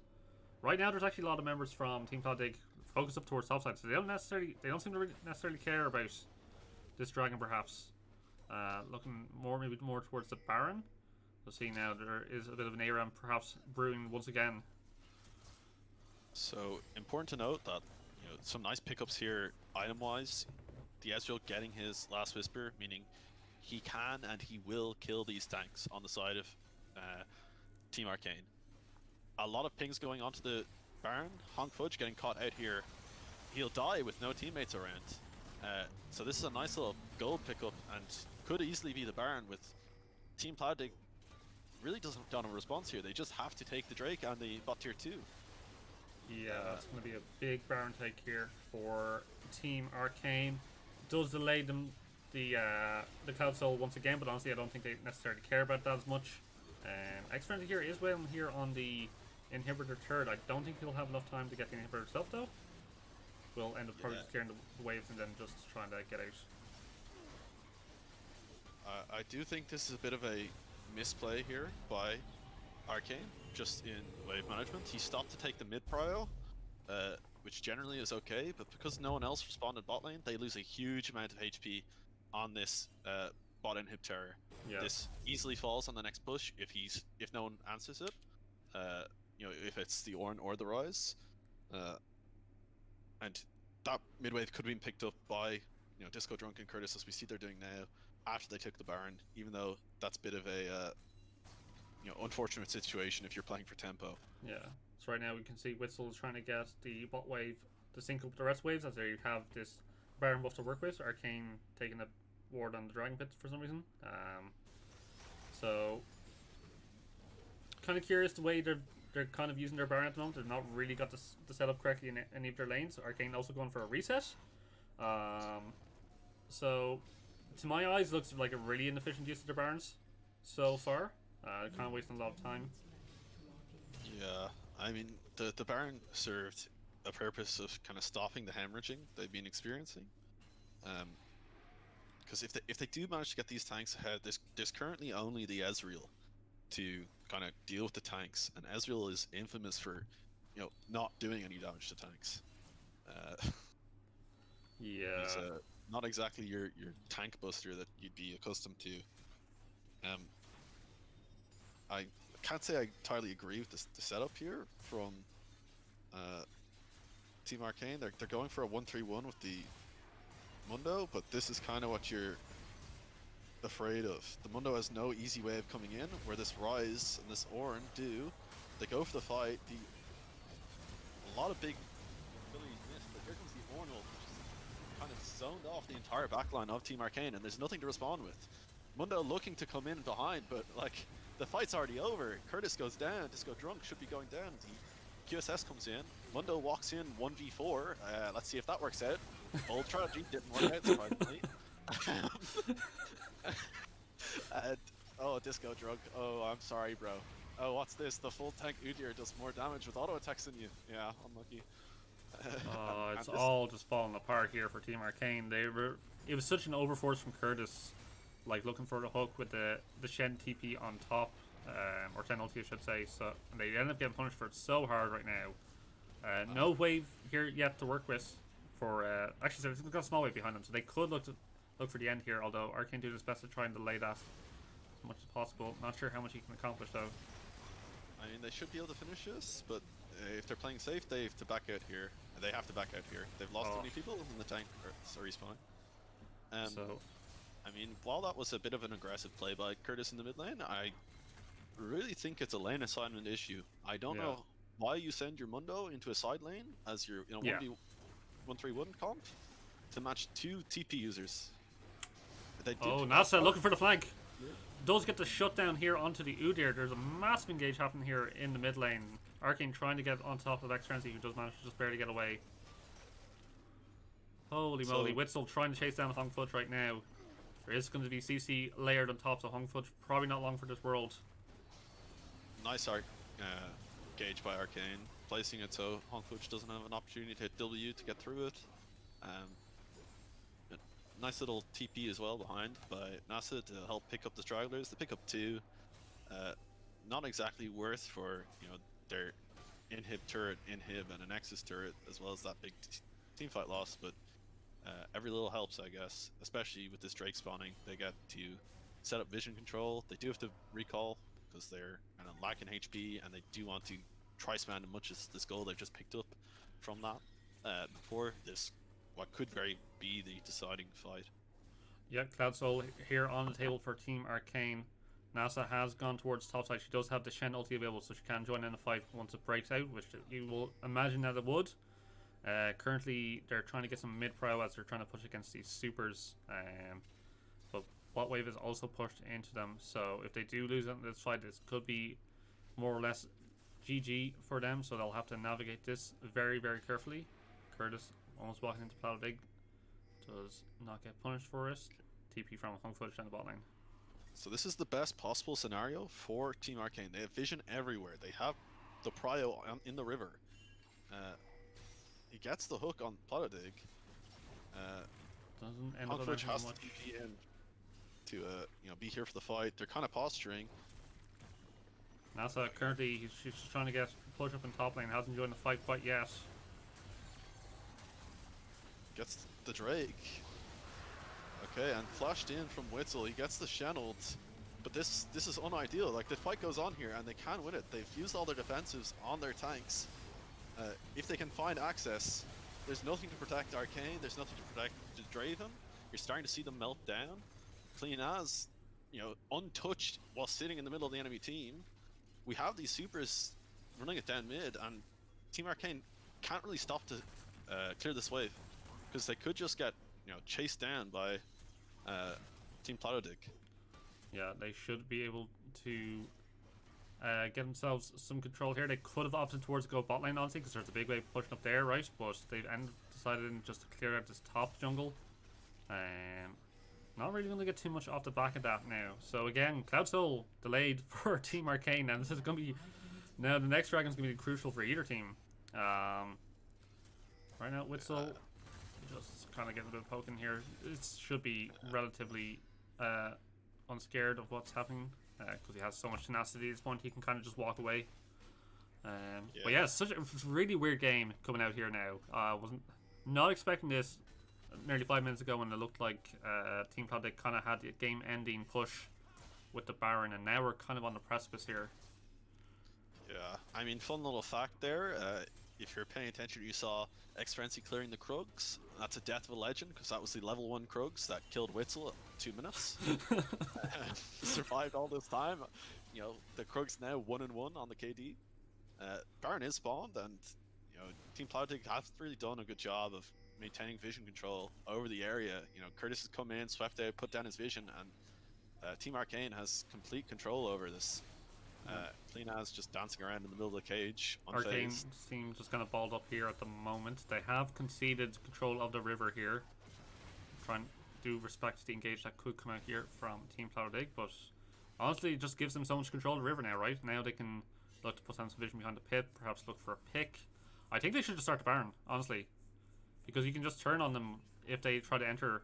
Speaker 1: right now there's actually a lot of members from Team Platodig focused up towards topside, so they don't seem to really necessarily care about this dragon, perhaps. Looking maybe more towards the Baron. We'll see now. There is a bit of an ARAM perhaps brewing once again.
Speaker 2: So important to note that some nice pickups here item-wise. The Ezreal getting his Last Whisper, meaning he can and he will kill these tanks on the side of Team Arcane. A lot of pings going onto the Baron. Hunkfudge getting caught out here. He'll die with no teammates around. So this is a nice little gold pickup and could easily be the Baron, with Team Platodig really doesn't have a response here. They just have to take the Drake and the bot tier 2.
Speaker 1: Yeah, that's going to be a big Baron take here for Team Arcane. Does delay them the Cloud Soul once again, but honestly I don't think they necessarily care about that as much. X-Friendly here is waiting here on the Inhibitor turret. I don't think he'll have enough time to get the Inhibitor itself though. We'll end up probably just clearing the waves and then just trying to get out.
Speaker 2: I do think this is a bit of a misplay here by Arcane, just in wave management. He stopped to take the mid prio, which generally is okay, but because no one else responded bot lane, they lose a huge amount of HP on this bot inhibitor. Yeah. This easily falls on the next push if no one answers it. If it's the Ornn or the Ryze, and that mid wave could have been picked up by Disco Drunk and Curtis, as we see they're doing now after they took the Baron. Even though that's a bit of a unfortunate situation if you're playing for tempo.
Speaker 1: Yeah. So right now we can see Witzel is trying to get the bot wave to sync up the rest waves, as they have this Baron buff to work with. Arcane taking a ward on the Dragon Pit for some reason. So kind of curious the way they're kind of using their Baron at the moment. They've not really got the setup correctly in any of their lanes. Arcane also going for a reset. So to my eyes, looks like a really inefficient use of their Barons so far. Kind of wasting a lot of time.
Speaker 2: Yeah, I mean the Baron served a purpose of kind of stopping the hemorrhaging they've been experiencing. Because if they do manage to get these tanks ahead, there's currently only the Ezreal to kind of deal with the tanks, and Ezreal is infamous for not doing any damage to tanks.
Speaker 1: Yeah,
Speaker 2: he's not exactly your tank buster that you'd be accustomed to. I can't say I entirely agree with the setup here from Team Arcane. They're going for a 1-3-1 with the Mundo, but this is kind of what you're afraid of. The Mundo has no easy wave coming in, where this Ryze and this Ornn do. They go for the fight. A lot of big abilities missed, but here comes the Ornn, which is kind of zoned off the entire backline of Team Arcane, and there's nothing to respond with. Mundo looking to come in behind, but the fight's already over. Curtis goes down. Disco Drunk should be going down. The QSS comes in. Mundo walks in 1v4. Let's see if that works out. Bold strategy didn't work out, surprisingly. And, oh, Disco Drug. Oh, I'm sorry, bro. Oh, what's this? The full tank Udyr does more damage with auto attacks than you. Yeah, unlucky.
Speaker 1: It's all just falling apart here for Team Arcane. It was such an overforce from Curtis, like looking for the hook with the Shen TP on top, or Shen ulti I should say. So and they end up getting punished for it so hard right now. No wave here yet to work with. For actually, so they've got a small wave behind them, so they could look for the end here. Although Arcane doing his best to try and delay that as much as possible. Not sure how much he can accomplish though.
Speaker 2: I mean, they should be able to finish this, but if they're playing safe, they have to back out here. They have to back out here. They've lost too many people in the tank, or respawn.
Speaker 1: So,
Speaker 2: I mean, while that was a bit of an aggressive play by Curtis in the mid lane, I really think it's a lane assignment issue. I don't know why you send your Mundo into a side lane as your 1v1-3-1 comp to match 2 TP users.
Speaker 1: NASA looking for the flank. Does get the shutdown here onto the Udyr. There's a massive engage happening here in the mid lane. Arcane trying to get on top of Xtrenzy, who does manage to just barely get away. Holy moly, Witzel trying to chase down Hongfoot right now. There is going to be CC layered on top, so Hongfoot probably not long for this world.
Speaker 2: Nice gauge by Arcane, placing it so Hongfoot doesn't have an opportunity to hit W to get through it. Nice little TP as well behind by NASA to help pick up the stragglers. They pick up 2. Not exactly worth for their inhib turret, inhib, and a Nexus turret, as well as that big teamfight loss, but every little helps, I guess, especially with this Drake spawning. They get to set up vision control. They do have to recall because they're kind of lacking HP, and they do want to try spam as much as this goal they've just picked up from that before this, what could very be the deciding fight.
Speaker 1: Yeah, Cloud Soul here on the table for Team Arcane. NASA has gone towards topside. She does have the Shen ulti available, so she can join in the fight once it breaks out, which you will imagine that it would. Currently, they're trying to get some mid-pro as they're trying to push against these supers. But bot wave is also pushed into them, so if they do lose in this fight, this could be more or less GG for them, so they'll have to navigate this very, very carefully. Curtis almost walking into Platodig. Does not get punished for it. TP from Hongfoot down the bot lane.
Speaker 2: So this is the best possible scenario for Team Arcane. They have vision everywhere. They have the prio in the river. He gets the hook on Platodig.
Speaker 1: Doesn't end up
Speaker 2: Hongfoot has
Speaker 1: much.
Speaker 2: to TP in to be here for the fight. They're kind of posturing.
Speaker 1: NASA currently she's just trying to get push up in top lane. Hasn't joined the fight quite yet.
Speaker 2: Gets the Drake. Okay, and flashed in from Witzel. He gets the Shen ult. But this is unideal. Like, the fight goes on here, and they can win it. They've used all their defensives on their tanks. If they can find access, there's nothing to protect Arcane. There's nothing to protect the Draven. You're starting to see them melt down. Clean as, untouched while sitting in the middle of the enemy team. We have these supers running it down mid, and Team Arcane can't really stop to clear this wave, because they could just get chased down by Team Platodig.
Speaker 1: Yeah, they should be able to get themselves some control here. They could have opted towards go bot lane, honestly, because there's a big wave pushing up there, right? But they've decided just to clear out this top jungle. Not really going to get too much off the back of that now. So again, Cloud Soul delayed for Team Arcane, and this is going to be now the next dragon's going to be crucial for either team. Right now, Witzel just kind of getting a bit of poking here. It should be relatively unscared of what's happening because he has so much tenacity at this point. He can kind of just walk away. But yeah, it's such a really weird game coming out here now. Wasn't not expecting this nearly 5 minutes ago when it looked like Team Platodig kind of had the game-ending push with the Baron, and now we're kind of on the precipice here.
Speaker 2: Yeah, I mean, fun little fact there. If you're paying attention, you saw Xfrenzy clearing the Krugs. That's a death of a legend, because that was the level 1 Krugs that killed Witzel at 2 minutes. Survived all this time. The Krugs now 1-1 on the KD. Baron is spawned, and Team Platodig has really done a good job of maintaining vision control over the area. Curtis has come in, swept out, put down his vision, and Team Arcane has complete control over this. Clean as just dancing around in the middle of the cage,
Speaker 1: Arcane
Speaker 2: unfazed.
Speaker 1: seems just kind of balled up here at the moment. They have conceded control of the river here. Trying to do respect to the engage that could come out here from Team Platodig, but honestly, it just gives them so much control of the river now, right? Now they can look to put some vision behind the pit, perhaps look for a pick. I think they should just start the Baron, honestly, because you can just turn on them if they try to enter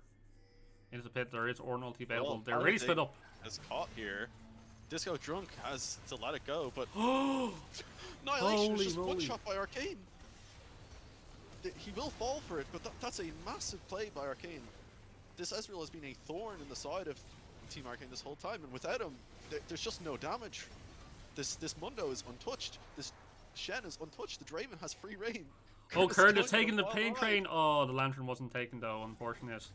Speaker 1: into the pit. There is Ornn ulti available.
Speaker 2: Well,
Speaker 1: They're really split up.
Speaker 2: Is caught here. Disco Drunk has to let it go, but
Speaker 1: Holy
Speaker 2: Annihilation was just
Speaker 1: moly.
Speaker 2: one shot by Arcane. He will fall for it, but that's a massive play by Arcane. This Ezreal has been a thorn in the side of Team Arcane this whole time, and without him, there's just no damage. This Mundo is untouched. This Shen is untouched. The Draven has free reign.
Speaker 1: Oh, Kurd is
Speaker 2: going
Speaker 1: taking the
Speaker 2: wild
Speaker 1: pain
Speaker 2: ride.
Speaker 1: train. Oh, the Lantern wasn't taken though, unfortunate.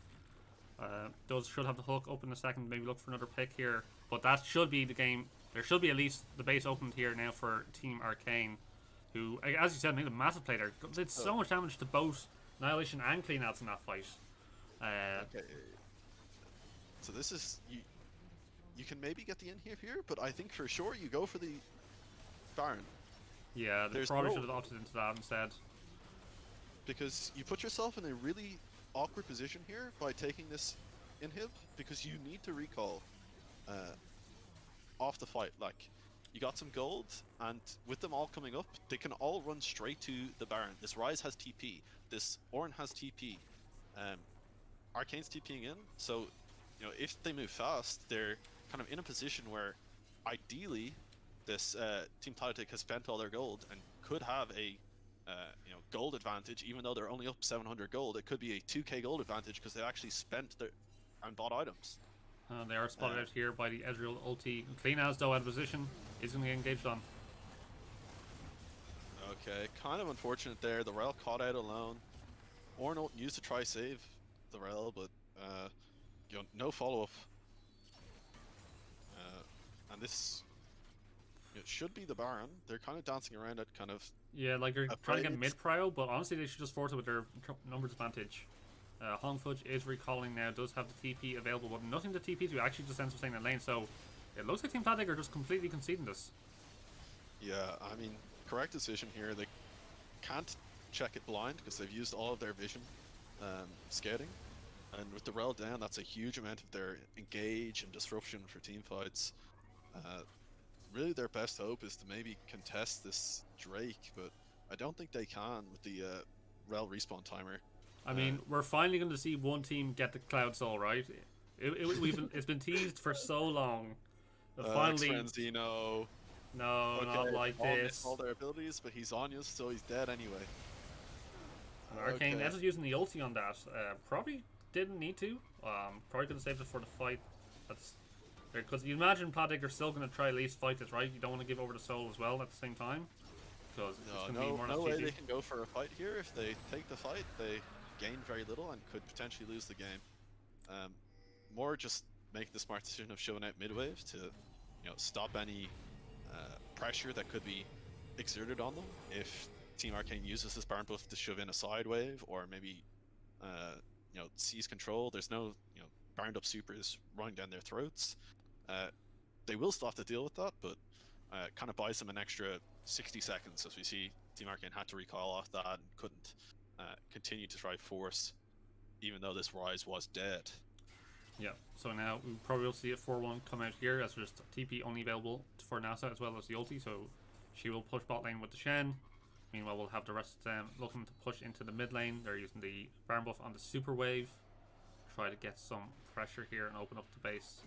Speaker 1: Those should have the hook open in a second. Maybe look for another pick here. But that should be the game. There should be at least the base opened here now for Team Arcane, who, as you said, made a massive play there. Did so much damage to both Annihilation and Clean Outs in that fight.
Speaker 2: Okay. So this is you can maybe get the inhib here, but I think for sure you go for the Baron
Speaker 1: Yeah, they
Speaker 2: There's
Speaker 1: probably
Speaker 2: no-
Speaker 1: should have opted into that instead.
Speaker 2: because you put yourself in a really awkward position here by taking this inhib because you need to recall off the fight. Like, you got some gold, and with them all coming up, they can all run straight to the Baron. This Ryze has TP. This Ornn has TP. Arcane's TPing in, so if they move fast, they're kind of in a position where ideally this Team Platodig has spent all their gold and could have a gold advantage, even though they're only up 700 gold. It could be a 2k gold advantage because they actually spent their and bought items.
Speaker 1: They are spotted out here by the Ezreal ulti. Clean Outs, though, out of position, is going to get engaged on.
Speaker 2: Okay, kind of unfortunate there. The Rel caught out alone. Ornn used to try save the Rel, but no follow-up. And this should be the Baron. They're kind of dancing around it, kind of.
Speaker 1: Yeah, like they're trying to get
Speaker 2: Afraid.
Speaker 1: mid-prio, but honestly they should just force it with their numbers advantage. Hong Fudge is recalling now, does have the TP available, but nothing to TP to actually just ends up staying in lane, so it looks like Team Platodig are just completely conceding this.
Speaker 2: Yeah, I mean, correct decision here. They can't check it blind because they've used all of their vision scouting. And with the Rel down, that's a huge amount of their engage and disruption for team fights. Really, their best hope is to maybe contest this Drake, but I don't think they can with the Rel respawn timer.
Speaker 1: I mean, we're finally going to see one team get the Cloud Soul, right? It's been teased for so long. But finally,
Speaker 2: Frenzy, no.
Speaker 1: no, not like
Speaker 2: all
Speaker 1: this.
Speaker 2: all their abilities, but he's on you, so he's dead anyway.
Speaker 1: Arcane
Speaker 2: Okay.
Speaker 1: ends up using the ulti on that. Probably didn't need to. Probably could have saved it for the fight. That's because you imagine Platodig are still going to try at least fight this, right? You don't want to give over the soul as well at the same time, because it's going to be more or
Speaker 2: No
Speaker 1: less
Speaker 2: way
Speaker 1: GG.
Speaker 2: they can go for a fight here. If they take the fight, they gain very little and could potentially lose the game. More just make the smart decision of showing out mid-wave to stop any pressure that could be exerted on them if Team Arcane uses this Baron buff to shove in a side wave, or maybe seize control. There's no bound up supers running down their throats. They will still have to deal with that, but kind of buys them an extra 60 seconds, as we see Team Arcane had to recall off that and couldn't continue to try force, even though this Ryze was dead.
Speaker 1: Yeah, so now we probably will see a 4-1 come out here, as there's TP only available for NASA as well as the ulti, so she will push bot lane with the Shen. Meanwhile, we'll have the rest of them looking to push into the mid lane. They're using the Baron buff on the super wave. Try to get some pressure here and open up the base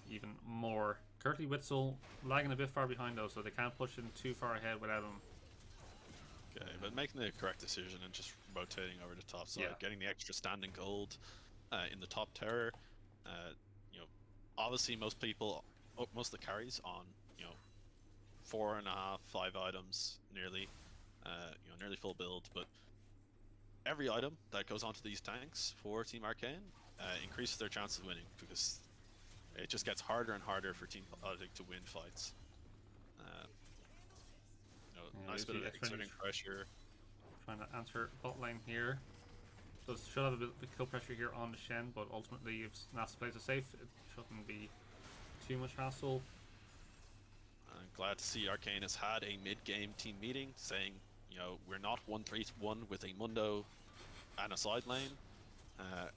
Speaker 1: even more. Currently Witzel lagging a bit far behind though, so they can't push in too far ahead without him.
Speaker 2: Okay, but making the correct decision and just rotating over the top side,
Speaker 1: Yeah.
Speaker 2: getting the extra standing gold in the top tower. Obviously most people, most of the carries on 4.5, 5 items nearly, nearly full build, but every item that goes onto these tanks for Team Arcane increases their chance of winning, because it just gets harder and harder for Team Platodig to win fights. Nice bit of exerting pressure.
Speaker 1: Trying to answer bot lane here. So should have a bit of kill pressure here on the Shen, but ultimately if NASA plays it safe, it shouldn't be too much hassle.
Speaker 2: And glad to see Arcane has had a mid-game team meeting saying, you know, we're not 1-3-1 with a Mundo and a side lane.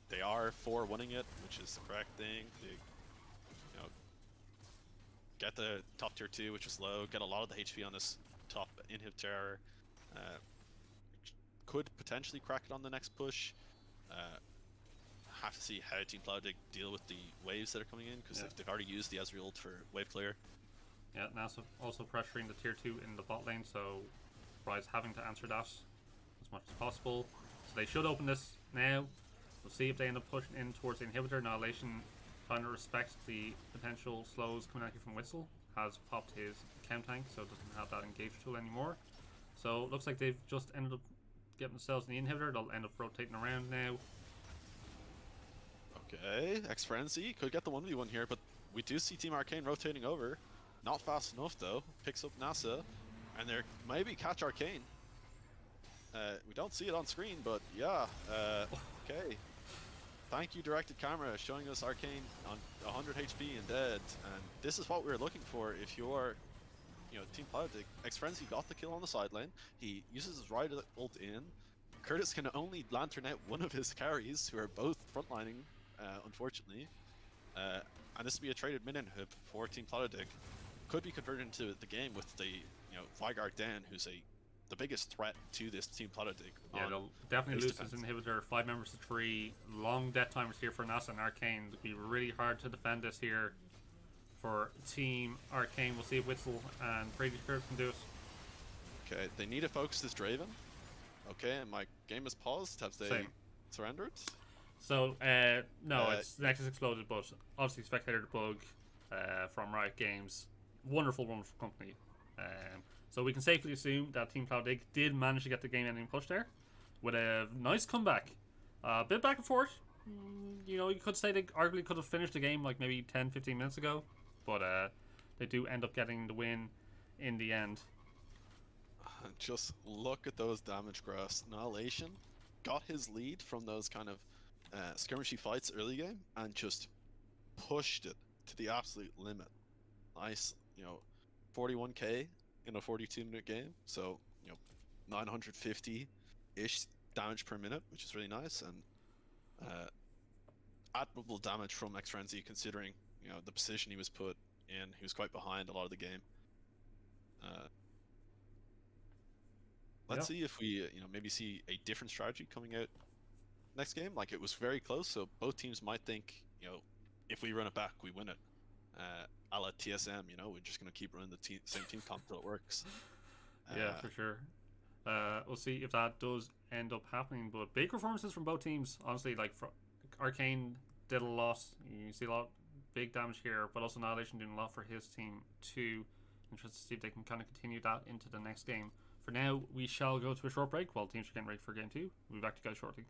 Speaker 2: They are 4-1ing it, which is the correct thing. They, you know, get the top tier 2, which is low, get a lot of the HP on this top inhibitor. Could potentially crack it on the next push. Have to see how Team Platodig deal with the waves that are coming in, because they've already used the Ezreal ult for wave clear.
Speaker 1: Yeah, now also pressuring the tier 2 in the bot lane, so Rise having to answer that as much as possible. So they should open this now. We'll see if they end up pushing in towards the inhibitor. Annihilation, trying to respect the potential slows coming at you from Whistle, has popped his chem tank, so doesn't have that engage tool anymore. So it looks like they've just ended up getting themselves in the inhibitor. They'll end up rotating around now.
Speaker 2: Okay, X-Frenzy could get the 1v1 here, but we do see Team Arcane rotating over. Not fast enough though. Picks up NASA, and they're maybe catch Arcane. We don't see it on screen, but yeah. Okay. Thank you, directed camera, showing us Arcane on 100 HP and dead. And this is what we were looking for. If you're, you know, Team Platodig, X-Frenzy got the kill on the side lane. He uses his right ult in. Curtis can only lantern out one of his carries, who are both frontlining, unfortunately. And this will be a traded mid inhib for Team Platodig. Could be converted into the game with the, you know, Vigard Dan, who's the biggest threat to this Team Platodig.
Speaker 1: Yeah, they'll definitely lose this inhibitor. 5 members to 3. Long death timers here for NASA and Arcane. It'll be really hard to defend this here for Team Arcane. We'll see if Whistle and Brady Curve can do it.
Speaker 2: Okay, they need to focus this Draven. Okay, and my game is paused. Have they surrendered?
Speaker 1: So, no, it's Nexus exploded, but obviously Spectator Bug from Riot Games. Wonderful company. So we can safely assume that Team Platodig did manage to get the game ending push there with a nice comeback. A bit back and forth. You know, you could say they arguably could have finished the game like maybe 10-15 minutes ago, but they do end up getting the win in the end.
Speaker 2: Just look at those damage graphs. Annihilation got his lead from those kind of skirmishy fights early game and just pushed it to the absolute limit. Nice, you know, 41k in a 42-minute game, so, you know, 950-ish damage per minute, which is really nice, and admirable damage from X-Frenzy considering, you know, the position he was put in. He was quite behind a lot of the game. Let's see if we, you know, maybe see a different strategy coming out next game. Like, it was very close, so both teams might think, you know, if we run it back, we win it. A la TSM, you know, we're just going to keep running the same team comp until it works.
Speaker 1: Yeah, for sure. We'll see if that does end up happening. But big performances from both teams. Honestly, like, Arcane did a lot. You see a lot of big damage here, but also Annihilation doing a lot for his team too. Interested to see if they can kind of continue that into the next game. For now, we shall go to a short break while teams are getting ready for game 2. We'll be back to you guys shortly.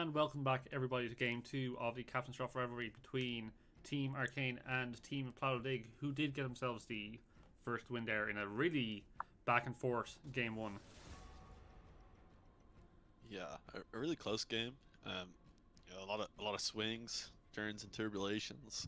Speaker 1: and welcome back everybody to game 2 of the Captain's Drop Rivalry between Team Arcane and Team Platodig, who did get themselves the first win there in a really back and forth game 1.
Speaker 2: Yeah, a really close game. A lot of swings, turns, and turbulations.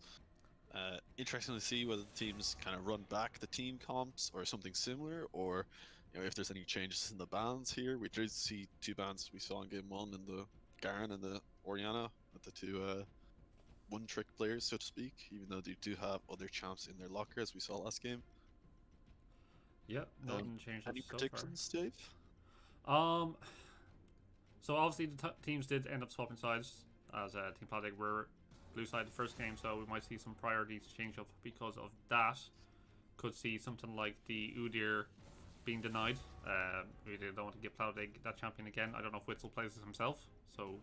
Speaker 2: Interesting to see whether the teams kind of run back the team comps or something similar, or if there's any changes in the bans here. We did see two bans we saw in game 1 in the Garen and the Oriana, with the two one-trick players, so to speak, even though they do have other champs in their locker, as we saw last game.
Speaker 1: Yep, nothing changed
Speaker 2: Any
Speaker 1: so far.
Speaker 2: predictions, Dave?
Speaker 1: So obviously the teams did end up swapping sides, as Team Platodig were blue side the first game, so we might see some priorities change up because of that. Could see something like the Udyr being denied. We don't want to give Platodig that champion again. I don't know if Witzel plays it himself, so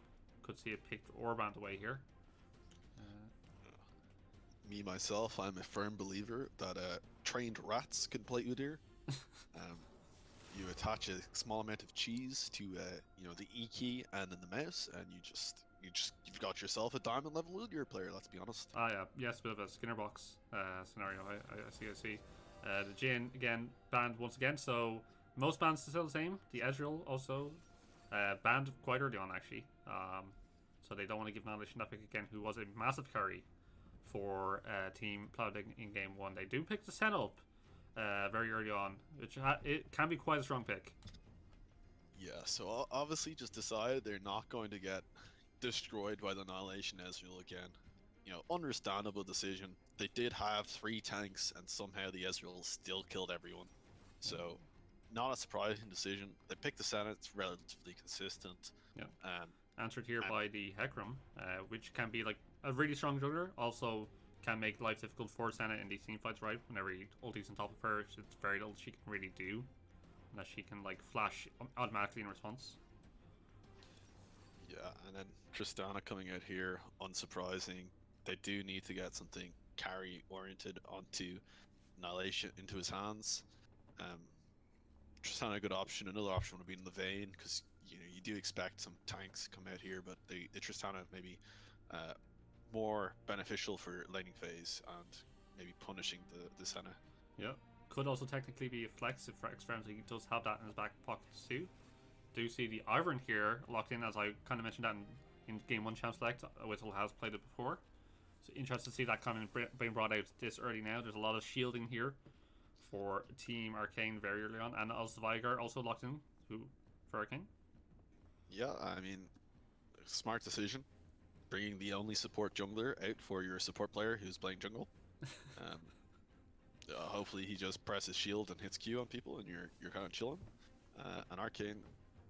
Speaker 1: could see it picked or banned away here.
Speaker 2: Me, myself, I'm a firm believer that trained rats can play Udyr. You attach a small amount of cheese to the E key and then the mouse, and you've got yourself a diamond level Udyr player. Let's be honest.
Speaker 1: Yeah, yes, a bit of a Skinner box scenario. I see. The Jhin again banned once again, so most bans are still the same. The Ezreal also banned quite early on actually, so they don't want to give Annihilation that pick again, who was a massive carry for Team Platodig in game 1. They do pick the setup very early on, which it can be quite a strong pick.
Speaker 2: Yeah, so obviously just decided they're not going to get destroyed by the Annihilation Ezreal again. Understandable decision. They did have 3 tanks, and somehow the Ezreal still killed everyone. So, not a surprising decision. They picked the Senna, it's relatively consistent.
Speaker 1: Yeah. Answered here by the Hecarim, which can be like a really strong jungler. Also, can make life difficult for Senna in these team fights, right? Whenever he ultis on top of her, it's very little she can really do, unless she can like flash automatically in response.
Speaker 2: Yeah, and then Tristana coming out here, unsurprising. They do need to get something carry oriented onto Annihilation into his hands. Tristana a good option. Another option would be in the Vayne, because you do expect some tanks to come out here, but the Tristana maybe more beneficial for laning phase and maybe punishing the Senna.
Speaker 1: Yeah, could also technically be a flex if X-Frenzy does have that in his back pocket too. Do see the Ivern here locked in, as I kind of mentioned that in game 1 champ select. Witzel has played it before, so interested to see that kind of being brought out this early now. There's a lot of shielding here for Team Arcane very early on, and also Vigar also locked in for Arcane.
Speaker 2: Yeah, I mean, smart decision. Bringing the only support jungler out for your support player who's playing jungle. Hopefully he just presses shield and hits Q on people, and you're kind of chilling. And Arcane,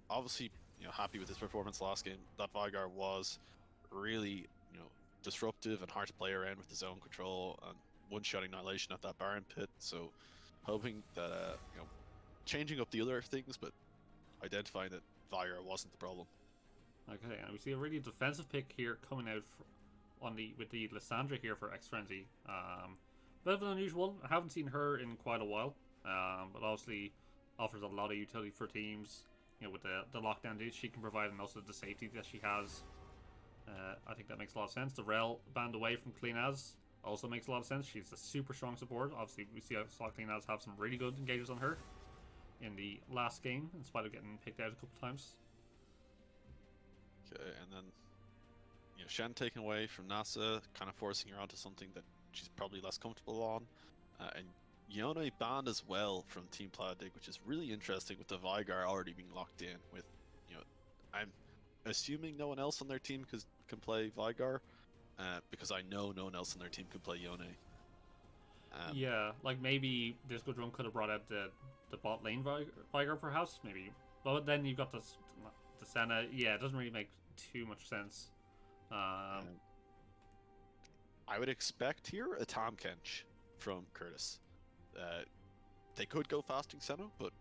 Speaker 2: obviously, happy with his performance last game. That Vigar was really, disruptive and hard to play around with his own control and one-shotting Annihilation at that Baron pit. So, hoping that changing up the other things, but identifying that Vigar wasn't the problem.
Speaker 1: Okay, and we see a really defensive pick here coming out with the Lissandra here for X-Frenzy. Bit of an unusual one. I haven't seen her in quite a while, but obviously offers a lot of utility for teams. With the lockdown that she can provide, and also the safety that she has. I think that makes a lot of sense. The Rel banned away from Clean As also makes a lot of sense. She's a super strong support. Obviously, we saw Clean As have some really good engages on her in the last game, in spite of getting picked out a couple times.
Speaker 2: Okay, and then Shen taken away from NASA, kind of forcing her onto something that she's probably less comfortable on, and Yone banned as well from Team Platodig, which is really interesting with the Vigar already being locked in. With I'm assuming no one else on their team can play Vigar, because I know no one else on their team could play Yone.
Speaker 1: Yeah, like maybe this good run could have brought out the bot lane Vigar perhaps, maybe, but then you've got the Senna. Yeah, it doesn't really make too much sense.
Speaker 2: I would expect here a Tahm Kench from Curtis. They could go fasting Senna, but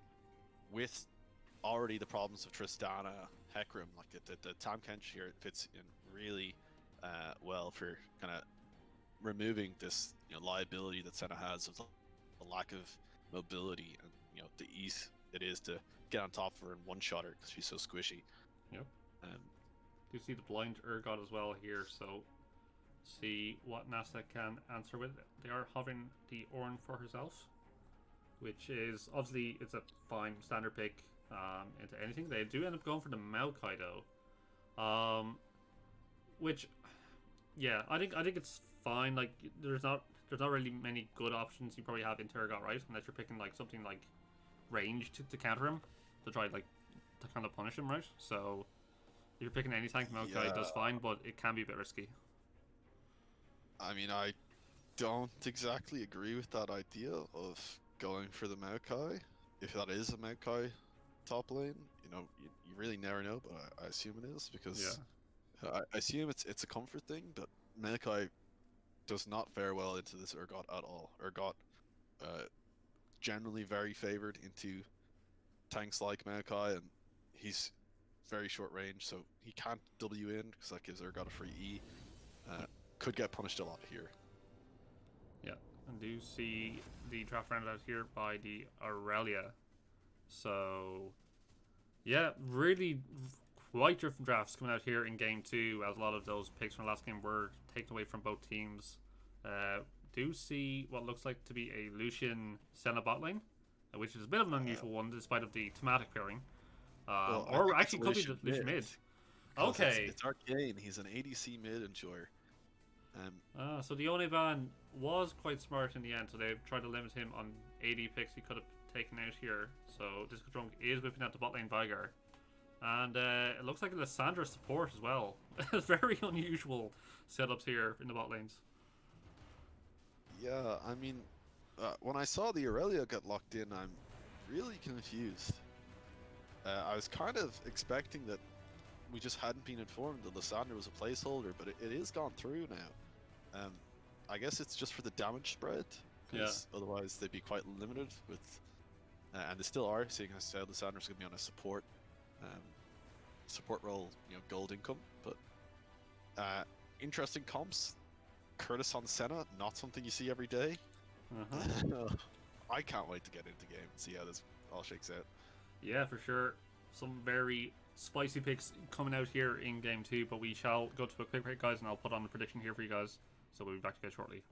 Speaker 2: with already the problems of Tristana, Hecarim, like the Tahm Kench here, it fits in really well for kind of removing this liability that Senna has of the lack of mobility and the ease it is to get on top of her and one-shot her because she's so squishy.
Speaker 1: Yep. You see the blind Urgot as well here, so see what NASA can answer with. They are having the Orn for herself, which is obviously it's a fine standard pick into anything. They do end up going for the Maokai though, which yeah, I think it's fine. Like there's not really many good options. You probably have Intergot, right? Unless you're picking like something like range to counter him, to try like to kind of punish him, right? So if you're picking any tank, Maokai
Speaker 2: Yeah,
Speaker 1: does fine, but it can be a bit risky.
Speaker 2: I mean, I don't exactly agree with that idea of going for the Maokai. If that is a Maokai top lane, you really never know, but I assume it is
Speaker 1: Yeah.
Speaker 2: because I assume it's a comfort thing, but Maokai does not fare well into this Urgot at all. Urgot uh, generally very favored into tanks like Maokai, and he's very short range, so he can't W in because that gives Urgot a free E. Could get punished a lot here.
Speaker 1: Yeah, and do see the draft rounded out here by the Aurelia. So, yeah, really quite different drafts coming out here in game two, as a lot of those picks from last game were taken away from both teams. Do see what looks like to be a Lucian Senna bot lane, which is a bit of an unusual one, despite of the thematic pairing.
Speaker 2: Well, I
Speaker 1: Or
Speaker 2: think
Speaker 1: actually
Speaker 2: it's
Speaker 1: could be the Lucian mid.
Speaker 2: 'cause
Speaker 1: Okay.
Speaker 2: it's Arcane. He's an ADC mid enjoyer.
Speaker 1: So the One ban was quite smart in the end, so they've tried to limit him on AD picks he could have taken out here. So Disco Drunk is whipping out the bot lane Vigar. And it looks like a Lissandra support as well. Very unusual setups here in the bot lanes.
Speaker 2: Yeah, I mean, when I saw the Aurelia get locked in, I'm really confused. I was kind of expecting that we just hadn't been informed that Lysandra was a placeholder, but it is gone through now. I guess it's just for the damage spread, because otherwise they'd be quite limited with, and they still are, seeing as how Lysandra's going to be on a support role, gold income. But interesting comps. Curtis on Senna, not something you see every day. I can't wait to get into game and see how this all shakes out.
Speaker 1: Yeah, for sure. Some very spicy picks coming out here in game two, but we shall go to a quick break, guys, and I'll put on the prediction here for you guys. So we'll be back to you guys shortly.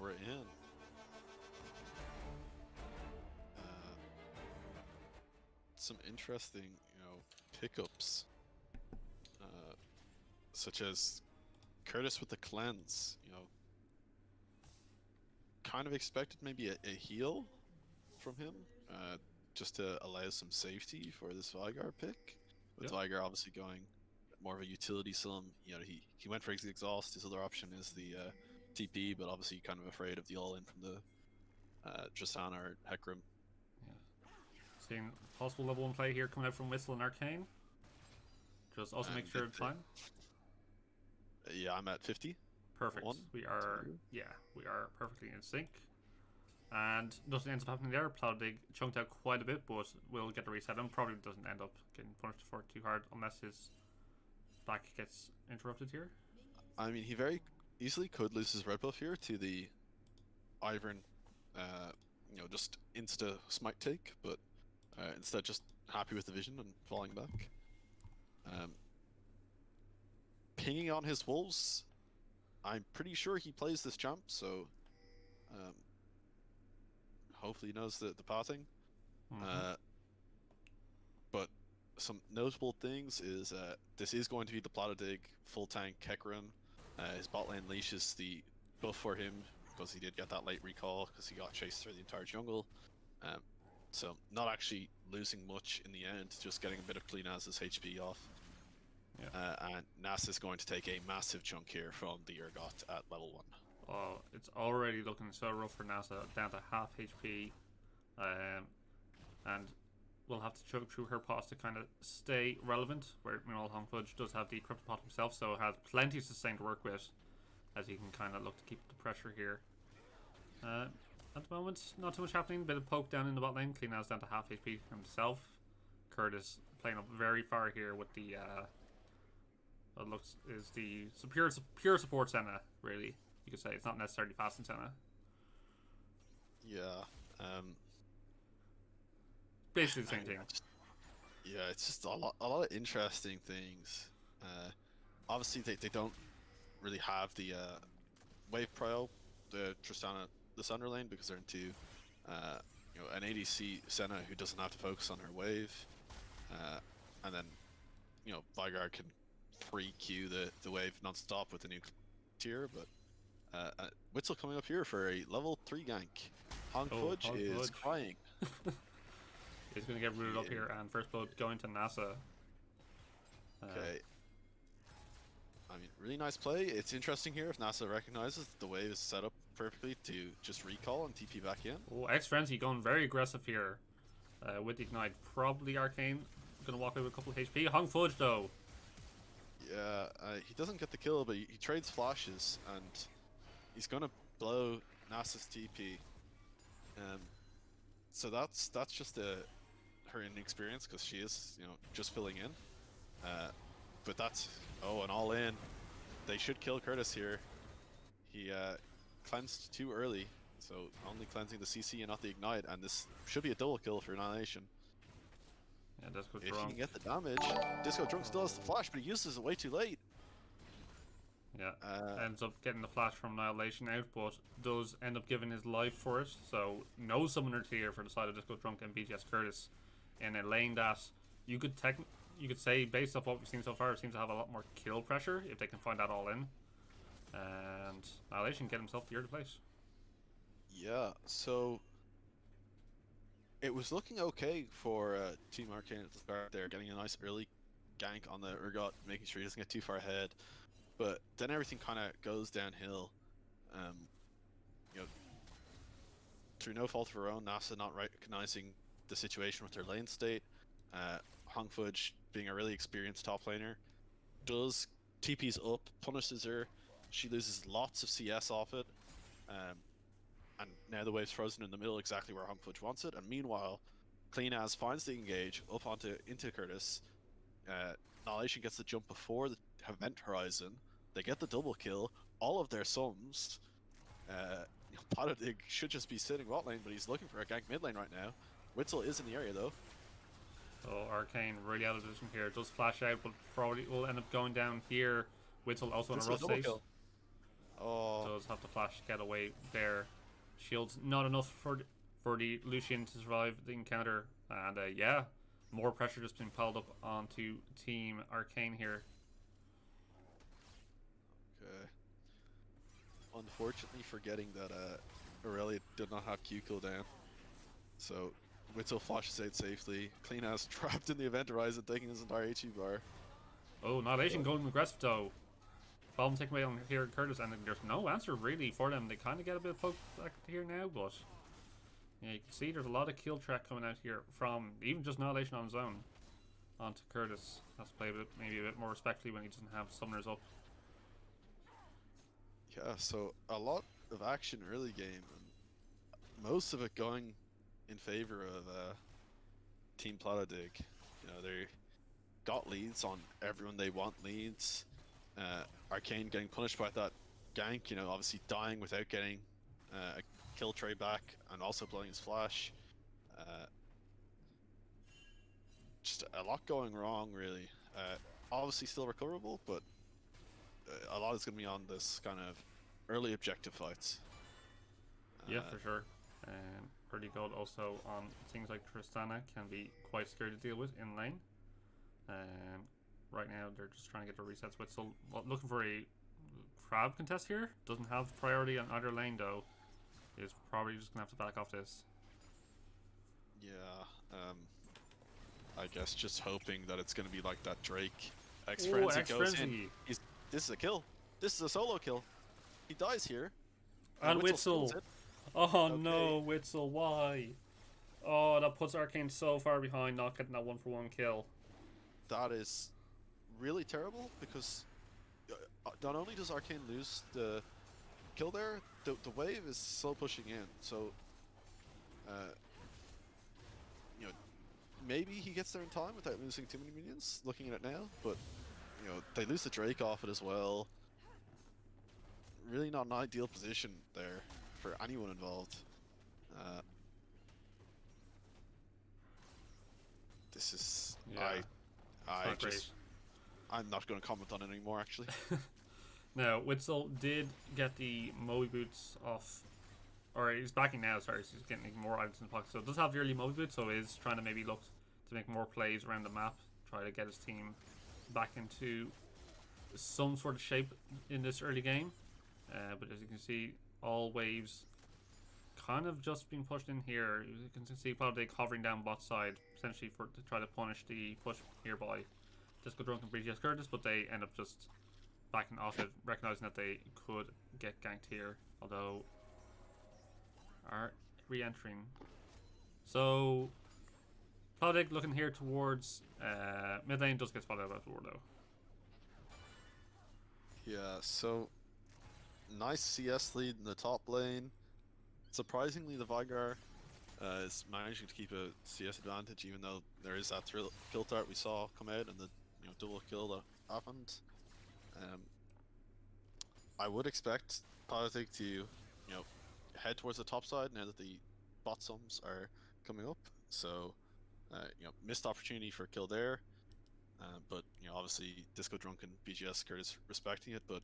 Speaker 2: we're in. Some interesting, pickups, such as Curtis with the cleanse. Kind of expected maybe a heal from him, just to allow some safety for this Vigar pick. With Vigar obviously going more of a utility sum. He went for his exhaust. His other option is the TP, but obviously kind of afraid of the all-in from the Tristana or Hecarim.
Speaker 1: Yeah. Seeing possible level 1 play here coming out from Whistle and Arcane. Just also make sure of time.
Speaker 2: Yeah, I'm at 50.
Speaker 1: Perfect. We are perfectly in sync. And nothing ends up happening there. Platodig chunked out quite a bit, but will get a reset and probably doesn't end up getting punished for it too hard unless his back gets interrupted here.
Speaker 2: I mean, he very easily could lose his red buff here to the Ivern, just insta smite take, but instead just happy with the vision and falling back. Pinging on his wolves, I'm pretty sure he plays this champ, so hopefully he knows the pathing. But some notable things is this is going to be the Platodig full tank Hecarim. His bot lane leashes the buff for him because he did get that late recall because he got chased through the entire jungle. So not actually losing much in the end, just getting a bit of clean as his HP off. Yeah. And Nas is going to take a massive chunk here from the Urgot at level 1.
Speaker 1: Oh, it's already looking so rough for NASA, down to half HP. And we'll have to choke through her pass to kind of stay relevant, where meanwhile Hongfudge does have the Cryptopod himself, so has plenty of sustain to work with, as he can kind of look to keep the pressure here. At the moment, not too much happening. Bit of poke down in the bot lane. Clean down to half HP himself. Curtis playing up very far here with the what looks is the pure support Senna, really. You could say it's not necessarily fast in Senna.
Speaker 2: Yeah.
Speaker 1: Basically the same thing.
Speaker 2: Yeah, it's just a lot of interesting things. Obviously they don't really have the wave prio, the Tristana, the Sunder lane, because they're into an ADC Senna who doesn't have to focus on her wave, and then Vigar can pre-queue the wave non-stop with a new tier. But Witzel coming up here for a level 3 gank. Hongfudge is crying.
Speaker 1: He's going to get rooted up here, and first blood going to NASA.
Speaker 2: Okay. I mean, really nice play. It's interesting here if NASA recognizes that the wave is set up perfectly to just recall and TP back in.
Speaker 1: Oh, X-Frenzy going very aggressive here with the Ignite. Probably Arcane going to walk away with a couple of HP. Hongfudge, though.
Speaker 2: Yeah, he doesn't get the kill, but he trades flashes, and he's going to blow NASA's TP. So that's just her inexperience, because she is just filling in. But that's an all in. They should kill Curtis here. He cleansed too early, so only cleansing the CC and not the Ignite, and this should be a double kill for Annihilation.
Speaker 1: Yeah, Disco's
Speaker 2: if
Speaker 1: wrong.
Speaker 2: he can get the damage, Disco Drunk still has the flash, but he uses it way too late.
Speaker 1: Yeah, ends up getting the flash from Annihilation out, but does end up giving his life for it. So no summoner tier for the side of Disco Drunk and BGS Curtis in a lane that you could say, based off what we've seen so far, it seems to have a lot more kill pressure if they can find that all in. And Annihilation get himself the early place.
Speaker 2: Yeah, so it was looking okay for Team Arcane at the start there, getting a nice early gank on the Urgot, making sure he doesn't get too far ahead. But then everything kind of goes downhill. Through no fault of her own, NASA not recognizing the situation with their lane state. Hongfudge, being a really experienced top laner, does TP's up, punishes her. She loses lots of CS off it. And now the wave's frozen in the middle, exactly where Hongfudge wants it. And meanwhile, Clean As finds the engage up into Curtis. Annihilation gets the jump before the event horizon. They get the double kill. All of their sums. Platodig should just be sitting bot lane, but he's looking for a gank mid lane right now. Witzel is in the area though.
Speaker 1: So Arcane really out of position here. Does flash out, but probably will end up going down here. Witzel also in a rough state.
Speaker 2: Oh,
Speaker 1: Does have to flash get away there. Shields not enough for the Lucian to survive the encounter, and yeah, more pressure just being piled up onto Team Arcane here.
Speaker 2: okay. Unfortunately, forgetting that Aurelia did not have Q cooldown, so Witzel flashes out safely. Clean House trapped in the event horizon, taking his entire HE bar.
Speaker 1: Oh, Annihilation going aggressive though. Bomb taken away on here Curtis, and there's no answer really for them. They kind of get a bit of poke back here now, but yeah, you can see there's a lot of kill track coming out here from even just Annihilation on his own onto Curtis. Has to play maybe a bit more respectfully when he doesn't have summoners up.
Speaker 2: Yeah, so a lot of action early game, and most of it going in favor of Team Platodig. You know, they got leads on everyone they want leads. Arcane getting punished by that gank, you know, obviously dying without getting a kill tray back, and also blowing his flash. Just a lot going wrong, really. Obviously still recoverable, but a lot is going to be on this kind of early objective fights.
Speaker 1: Yeah, for sure. Pretty good also on things like Tristana can be quite scary to deal with in lane. Right now they're just trying to get the resets with, so looking for a crab contest here. Doesn't have priority on either lane though. Is probably just gonna have to back off this.
Speaker 2: Yeah, I guess just hoping that it's going to be like that Drake X
Speaker 1: Oh,
Speaker 2: Frenzy
Speaker 1: X
Speaker 2: goes in.
Speaker 1: Frenzy.
Speaker 2: This is a kill. This is a solo kill. He dies here.
Speaker 1: And
Speaker 2: Witzel
Speaker 1: Witzel.
Speaker 2: steals it.
Speaker 1: Oh
Speaker 2: Okay.
Speaker 1: no, Witzel, why? Oh, that puts Arcane so far behind, not getting that 1-for-1 kill.
Speaker 2: That is really terrible because not only does Arcane lose the kill there, the wave is slow pushing in. So, you know, maybe he gets there in time without losing too many minions. Looking at it now, but you know they lose the Drake off it as well. Really not an ideal position there for anyone involved. This is
Speaker 1: Yeah,
Speaker 2: I
Speaker 1: not great.
Speaker 2: just I'm not going to comment on it anymore actually.
Speaker 1: Now, Witzel did get the Moby boots off, or he's backing now, sorry, so he's getting more items in the pocket. So it does have the early Moby boots, so he's trying to maybe look to make more plays around the map, try to get his team back into some sort of shape in this early game. But as you can see, all waves kind of just being pushed in here. You can see Platodig hovering down bot side, potentially to try to punish the push here by Disco Drunk and BGS Curtis, but they end up just backing off it, recognizing that they could get ganked here, although are re-entering. So Platodig looking here towards mid lane, does get spotted out afterward though.
Speaker 2: Yeah, so nice CS lead in the top lane. Surprisingly, the Vigar is managing to keep a CS advantage, even though there is that kill dart we saw come out and the double kill that happened. I would expect Platodig to head towards the top side now that the bot sums are coming up. So missed opportunity for a kill there. But obviously Disco Drunk and BGS Curtis respecting it, but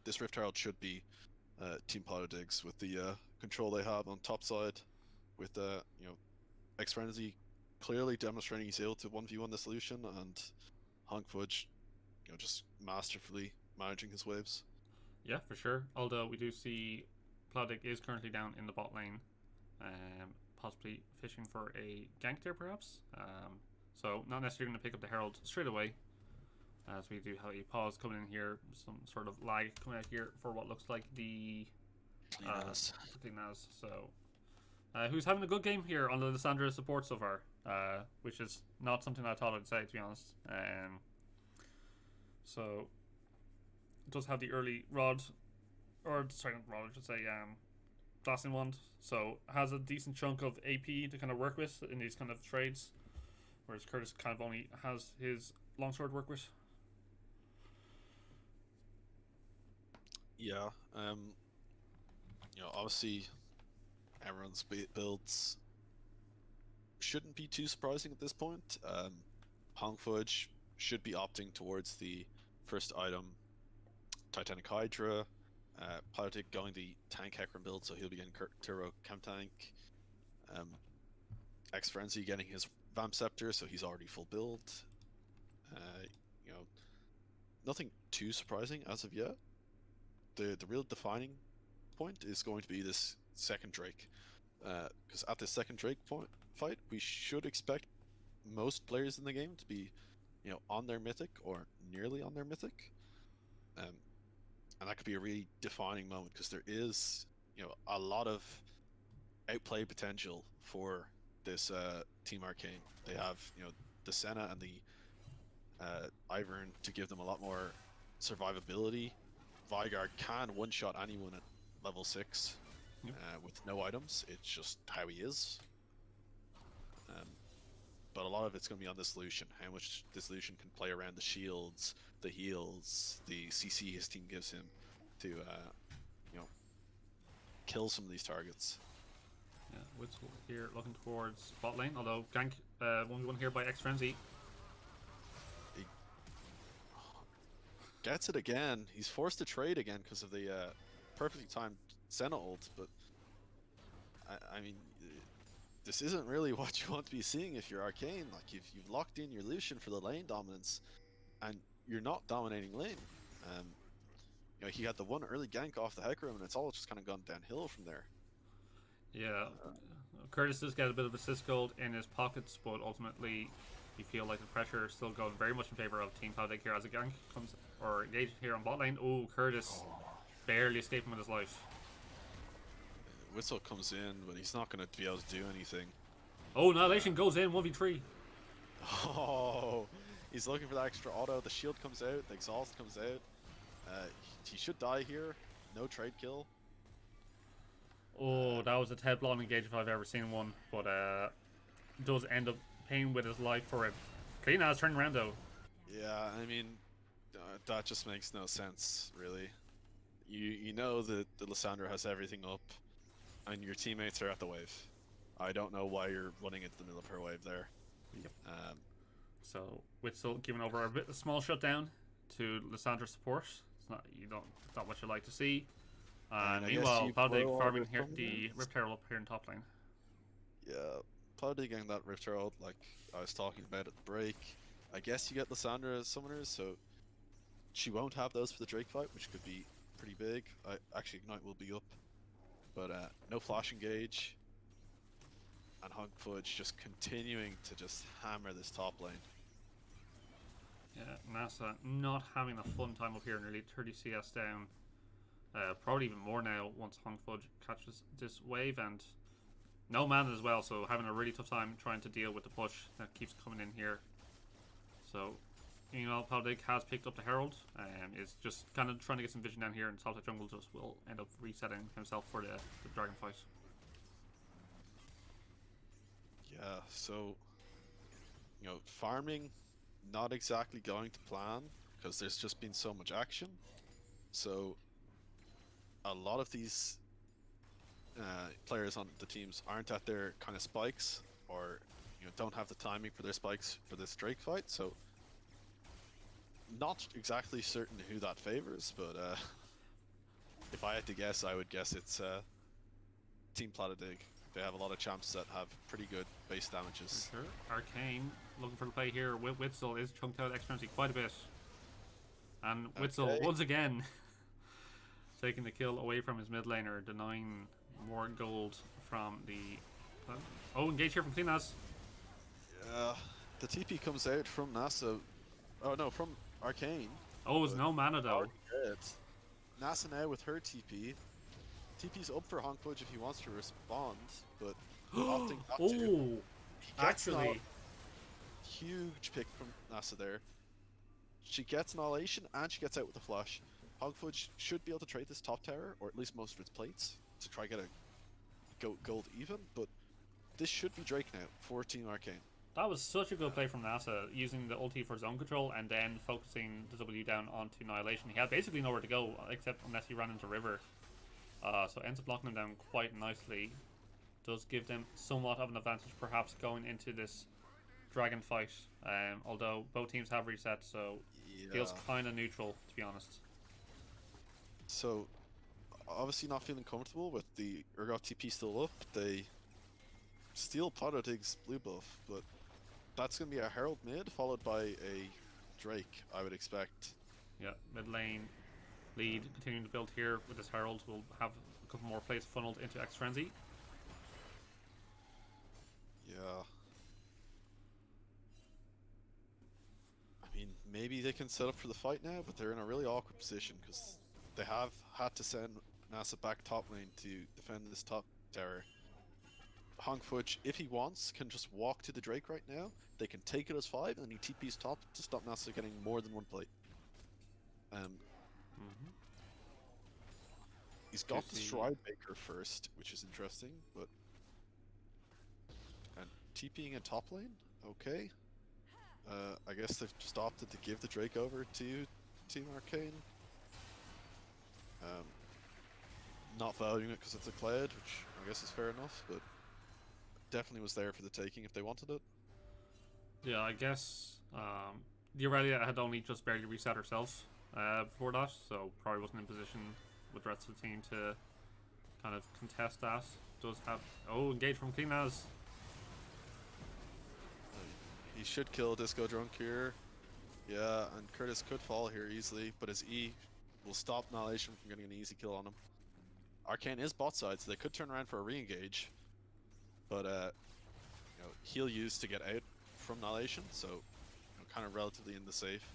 Speaker 2: this Rift Herald should be Team Platodig's with the control they have on top side, with X Frenzy clearly demonstrating he's able to 1v1 the solution, and Honk Fudge just masterfully managing his waves.
Speaker 1: Yeah, for sure. Although we do see Platodig is currently down in the bot lane, possibly fishing for a gank there perhaps. So not necessarily going to pick up the Herald straight away, as we do have a pause coming in here, some sort of lag coming out here for what looks like the Clean As. So who's having a good game here on the Lissandra support so far, which is not something I thought I'd say, to be honest. So it does have the early rod, or sorry, not rod, I should say, blasting wand. So has a decent chunk of AP to kind of work with in these kind of trades, whereas Curtis kind of only has his longsword to work with.
Speaker 2: Yeah, obviously everyone's builds shouldn't be too surprising at this point. Honk Fudge should be opting towards the first item, Titanic Hydra. Platodig going the tank Hecarim build, so he'll be getting Turo Chem Tank. X Frenzy getting his Vamp Scepter, so he's already full build. You know, nothing too surprising as of yet. The real defining point is going to be this second Drake, because at this second Drake fight, we should expect most players in the game to be, on their mythic or nearly on their mythic, and that could be a really defining moment because there is, a lot of outplay potential for this Team Arcane. They have, the Senna and the Ivern to give them a lot more survivability. Vigard can one-shot anyone at level 6 with no items. It's just how he is. But a lot of it's going to be on this Lucian, how much this Lucian can play around the shields, the heals, the CC his team gives him to, kill some of these targets.
Speaker 1: Yeah, Witzel here looking towards bot lane, although gank 1v1 here by X Frenzy.
Speaker 2: He gets it again. He's forced to trade again because of the perfectly timed Senna ult, but I mean, this isn't really what you want to be seeing if you're Arcane. Like, you've locked in your Lucian for the lane dominance, and you're not dominating lane. He had the one early gank off the Hecarim, and it's all just kind of gone downhill from there.
Speaker 1: Yeah, Curtis does get a bit of assist gold in his pockets, but ultimately you feel like the pressure is still going very much in favor of Team Platodig here as a gank comes or engaged here on bot lane. Oh, Curtis barely escaping with his life.
Speaker 2: Whistle comes in, but he's not going to be able to do anything.
Speaker 1: Oh, Annihilation goes in 1v3.
Speaker 2: Oh, he's looking for that extra auto. The shield comes out, the exhaust comes out. He should die here. No trade kill.
Speaker 1: Oh, that was a Teflon engage if I've ever seen one, but does end up paying with his life for it. Kleenaz turning around though.
Speaker 2: Yeah, I mean, that just makes no sense, really. You know that the Lissandra has everything up, and your teammates are at the wave. I don't know why you're running into the middle of her wave there.
Speaker 1: Yep. So Witzel giving over a small shutdown to Lissandra support. It's not what you like to see. Meanwhile, Platodig farming here the Rift Herald up here in top lane.
Speaker 2: Yeah, Platodig getting that Rift Herald, like I was talking about at the break. I guess you get Lissandra as summoners, so she won't have those for the Drake fight, which could be pretty big. Actually, Ignite will be up, but no flash engage. And Hunk Fudge just continuing to just hammer this top lane.
Speaker 1: Yeah, NASA not having a fun time up here, nearly 30 CS down. Probably even more now once Hunk Fudge catches this wave, and no mana as well, so having a really tough time trying to deal with the push that keeps coming in here. So, Platodig has picked up the Herald, and is just kind of trying to get some vision down here, and Top Jungle just will end up resetting himself for the dragon fight.
Speaker 2: Yeah, so, farming not exactly going to plan because there's just been so much action. So a lot of these players on the teams aren't at their kind of spikes, or don't have the timing for their spikes for this Drake fight. So not exactly certain who that favors, but if I had to guess, I would guess it's Team Platodig. They have a lot of champs that have pretty good base damages.
Speaker 1: Sure. Arcane looking for the play here. Witzel is chunked out exponentially quite a bit. And Witzel, once again, taking the kill away from his mid laner, denying more gold from the... Oh, engage here from Kleenaz.
Speaker 2: Yeah, the TP comes out from NASA. Oh no, from Arcane.
Speaker 1: Oh, it's no mana though.
Speaker 2: NASA now with her TP. TP's up for Hunk Fudge if he wants to respond, but opting not to.
Speaker 1: Actually,
Speaker 2: huge pick from NASA there. She gets Annihilation and she gets out with a flash. Hunk Fudge should be able to trade this top tower, or at least most of its plates, to try get a gold even, but this should be Drake now for Team Arcane.
Speaker 1: That was such a good play from NASA, using the ulti for zone control and then focusing the W down onto Annihilation. He had basically nowhere to go, except unless he ran into River. So ends up locking them down quite nicely. Does give them somewhat of an advantage perhaps going into this dragon fight. Although both teams have reset, so feels kind of neutral, to be honest.
Speaker 2: So obviously not feeling comfortable with the Urgot TP still up. They steal Platodig's blue buff, but that's going to be a Herald mid followed by a Drake, I would expect.
Speaker 1: Yeah, mid lane lead continuing to build here with this Herald. We'll have a couple more plays funneled into X Frenzy.
Speaker 2: Yeah. I mean, maybe they can set up for the fight now, but they're in a really awkward position because they have had to send NASA back top lane to defend this top tower. Hong Fudge, if he wants, can just walk to the Drake right now. They can take it as 5, and he TP's top to stop NASA getting more than one plate. He's got the Stride Baker first, which is interesting, but... And TPing in top lane? Okay. I guess they've just opted to give the Drake over to Team Arcane. Not valuing it because it's a Cloud, which I guess is fair enough, but definitely was there for the taking if they wanted it.
Speaker 1: Yeah, I guess the Aurelia had only just barely reset herself before that, so probably wasn't in position with the rest of the team to kind of contest that. Does have engage from Cleanaz.
Speaker 2: He should kill Disco Drunk here. Yeah, and Curtis could fall here easily, but his E will stop Annihilation from getting an easy kill on him. Arcane is bot side, so they could turn around for a re-engage, but he'll use to get out from Annihilation, so kind of relatively in the safe.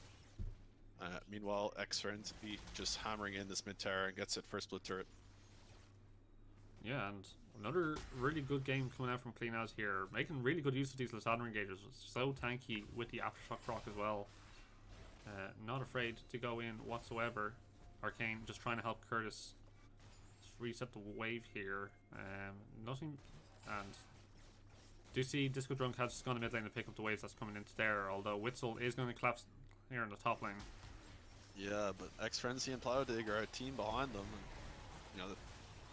Speaker 2: Meanwhile, X-Friends be just hammering in this mid tower and gets it first blood turret.
Speaker 1: Yeah, and another really good game coming out from Cleanaz here, making really good use of these Lysandra engagers. So tanky with the aftershock proc as well. Not afraid to go in whatsoever. Arcane just trying to help Curtis reset the wave here. Nothing, and do you see Disco Drunk has just gone to mid lane to pick up the waves that's coming into there, although Witzel is going to collapse here in the top lane.
Speaker 2: Yeah, but X-Frenzy and Platodig are a team behind them, and the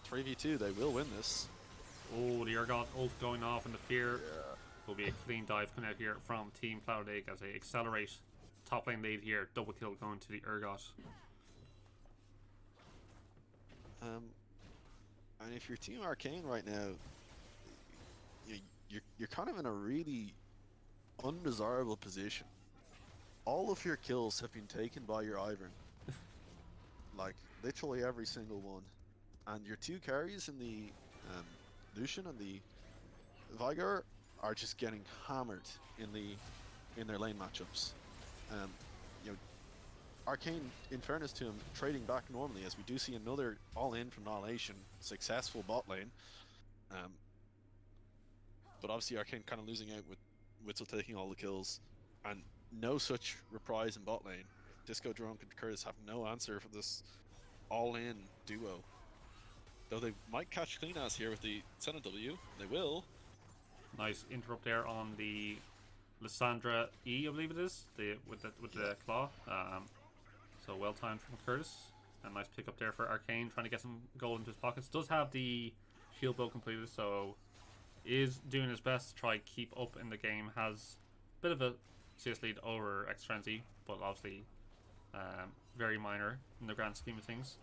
Speaker 2: 3v2, they will win this.
Speaker 1: Oh, the Urgot ult going off, and the fear will be a clean dive coming out here from Team Platodig as they accelerate top lane lead here. Double kill going to the Urgot.
Speaker 2: And if you're Team Arcane right now, you're kind of in a really undesirable position. All of your kills have been taken by your Ivern. Like, literally every single one. And your two carries in the Lucian and the Vigar are just getting hammered in their lane matchups. Arcane, in fairness to him, trading back normally, as we do see another all-in from Annihilation, successful bot lane. But obviously Arcane kind of losing out with Witzel taking all the kills, and no such reprise in bot lane. Disco Drunk and Curtis have no answer for this all-in duo. Though they might catch Cleanaz here with the Senate W, they will.
Speaker 1: Nice interrupt there on the Lysandra E, I believe it is, with the claw. So well timed from Curtis. A nice pick up there for Arcane, trying to get some gold into his pockets. Does have the shield build completed, so is doing his best to try keep up in the game. Has a bit of a CS lead over X Frenzy, but obviously very minor in the grand scheme of things.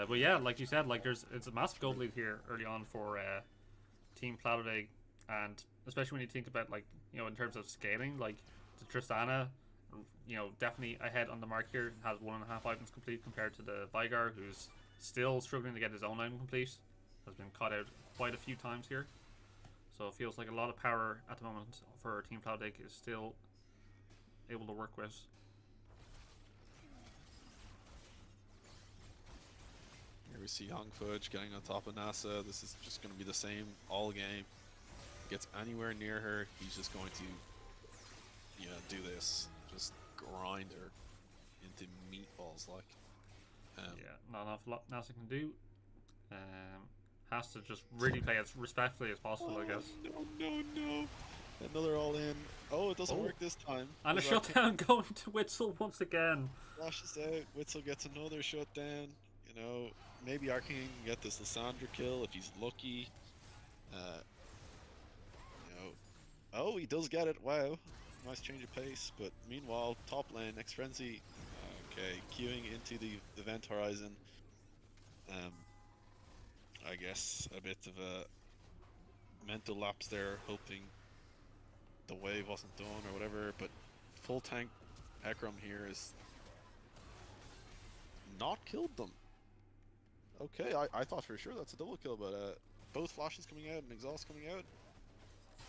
Speaker 1: But yeah, like you said, it's a massive gold lead here early on for Team Platodig, and especially when you think about in terms of scaling, the Tristana, definitely ahead on the mark here, has 1.5 items complete compared to the Vigar, who's still struggling to get his own item complete. Has been caught out quite a few times here, so it feels like a lot of power at the moment for Team Platodig is still able to work with.
Speaker 2: Here we see Hong Fudge getting on top of NASA. This is just going to be the same all game. Gets anywhere near her, he's just going to do this, just grind her into meatballs
Speaker 1: yeah, not an awful lot NASA can do. Has to just really play as respectfully as possible, I guess.
Speaker 2: No. Another all in. Oh, it doesn't work this time.
Speaker 1: And a shutdown going to Witzel once again.
Speaker 2: Flashes out. Witzel gets another shutdown. Maybe Arcane can get this Lysandra kill if he's lucky. Oh, he does get it. Wow. Nice change of pace. But meanwhile, top lane, X Frenzy. Okay, queuing into the event horizon. Um, I guess a bit of a mental lapse there, hoping the wave wasn't done or whatever, but full tank Ekram here is not killed them. Okay, I thought for sure that's a double kill, but both flashes coming out and exhaust coming out.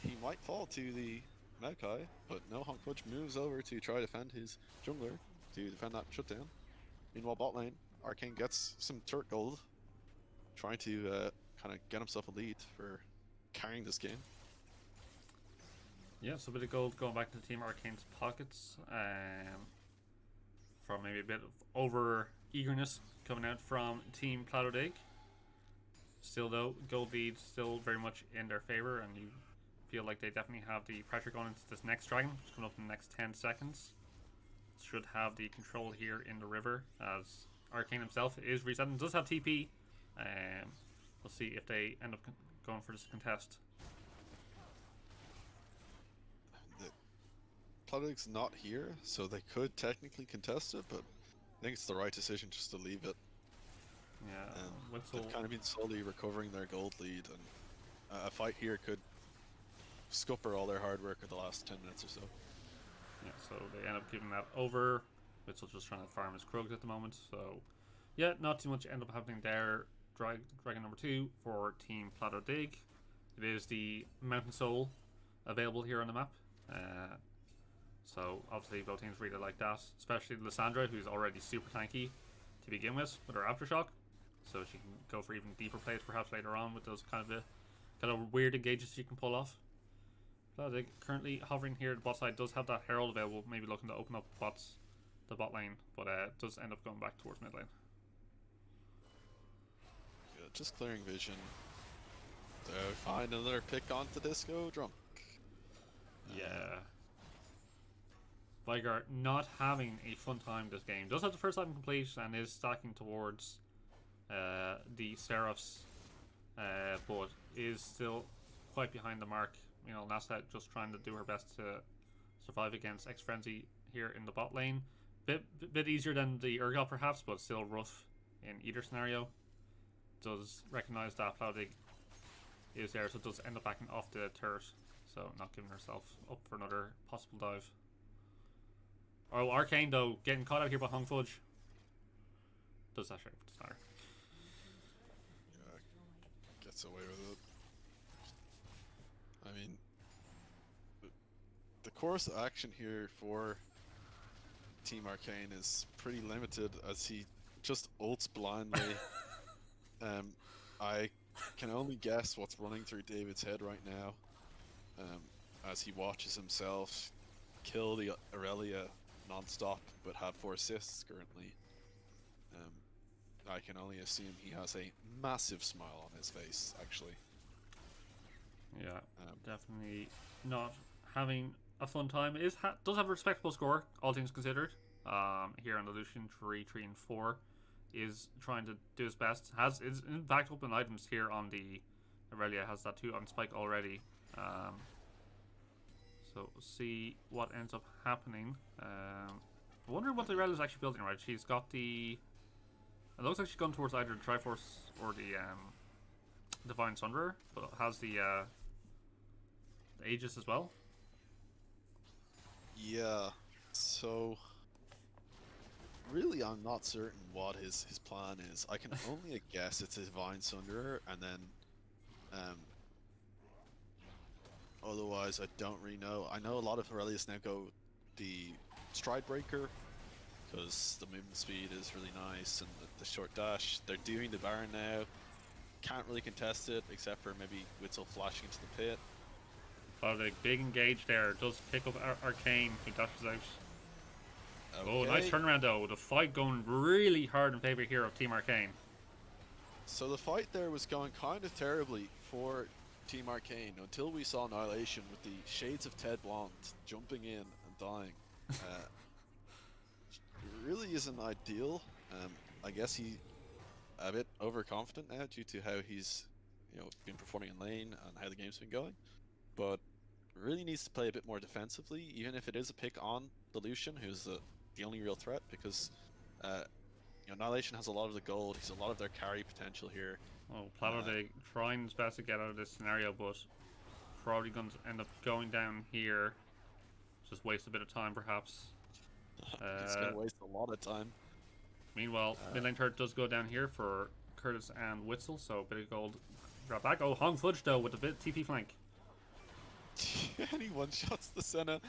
Speaker 2: He might fall to the Maokai, but no, Honk Punch moves over to try to defend his jungler, to defend that shutdown. Meanwhile, bot lane, Arcane gets some turret gold, trying to kind of get himself a lead for carrying this game.
Speaker 1: Yeah, so a bit of gold going back to Team Arcane's pockets. From maybe a bit of over eagerness coming out from Team Platodig. Still though, gold lead still very much in their favor, and you feel like they definitely have the pressure going into this next dragon, which is coming up in the next 10 seconds. Should have the control here in the river, as Arcane himself is resetting. Does have TP. We'll see if they end up going for this contest.
Speaker 2: Platodig's not here, so they could technically contest it, but I think it's the right decision just to leave it.
Speaker 1: Yeah,
Speaker 2: they've kind of been slowly recovering their gold lead, and a fight here could scupper all their hard work of the last 10 minutes or so.
Speaker 1: Yeah, so they end up giving that over. Witzel just trying to farm his Krugs at the moment, so yeah, not too much end up happening there. Dragon number 2 for Team Platodig. It is the Mountain Soul available here on the map. So obviously both teams really like that, especially Lysandra, who's already super tanky to begin with her Aftershock, so she can go for even deeper plays perhaps later on with those kind of weird engages she can pull off. Platodig currently hovering here. The bot side does have that Herald available, maybe looking to open up the bot lane, but does end up going back towards mid lane.
Speaker 2: Yeah, just clearing vision. So find another pick onto Disco Drunk.
Speaker 1: Yeah. Vigor not having a fun time this game. Does have the first item complete and is stacking towards the Seraphs, but is still quite behind the mark. You know, Nasa just trying to do her best to survive against X Frenzy here in the bot lane. Bit easier than the Urgot perhaps, but still rough in either scenario. Does recognize that Platodig is there, so does end up backing off the turret, so not giving herself up for another possible dive. Oh, Arcane though, getting caught out here by Hung Fudge. Does that shape? Sorry.
Speaker 2: Yeah, gets away with it. I mean, the course of action here for Team Arcane is pretty limited, as he just ults blindly. I can only guess what's running through David's head right now, as he watches himself kill the Aurelia non-stop, but have 4 assists currently. I can only assume he has a massive smile on his face, actually.
Speaker 1: Yeah, definitely not having a fun time. Does have a respectable score, all things considered. Here on the Lucian, 3, 3, and 4, is trying to do his best. Is in fact open items here on the Aurelia, has that 2 on Spike already. So we'll see what ends up happening. I wonder what the Aurelia is actually building, right? She's got the... It looks like she's gone towards either the Triforce or the Divine Sunderer, but it has the Aegis as well.
Speaker 2: Yeah, so really I'm not certain what his plan is. I can only guess it's a Divine Sunderer, and then otherwise I don't really know. I know a lot of Aurelius now go the Stride Breaker, because the movement speed is really nice, and the short dash. They're doing the Baron now. Can't really contest it, except for maybe Witzel flashing into the pit.
Speaker 1: Oh, the big engage there does pick up Arcane, who dashes out.
Speaker 2: Okay.
Speaker 1: Oh, nice turnaround though. The fight going really hard in favor here of Team Arcane.
Speaker 2: So the fight there was going kind of terribly for Team Arcane until we saw Annihilation with the shades of Ted Blonde jumping in and dying. It really isn't ideal. I guess he a bit overconfident now due to how he's been performing in lane and how the game's been going, but really needs to play a bit more defensively, even if it is a pick on the Lucian, who's the only real threat, because Annihilation has a lot of the gold. He's a lot of their carry potential here.
Speaker 1: Oh, Platodig trying his best to get out of this scenario, but probably going to end up going down here. Just waste a bit of time, perhaps.
Speaker 2: He's gonna waste a lot of time.
Speaker 1: Meanwhile, mid lane turret does go down here for Curtis and Witzel, so a bit of gold. Drop back. Oh, Hong Fudge though with a bit TP flank.
Speaker 2: And he one-shots the Senna.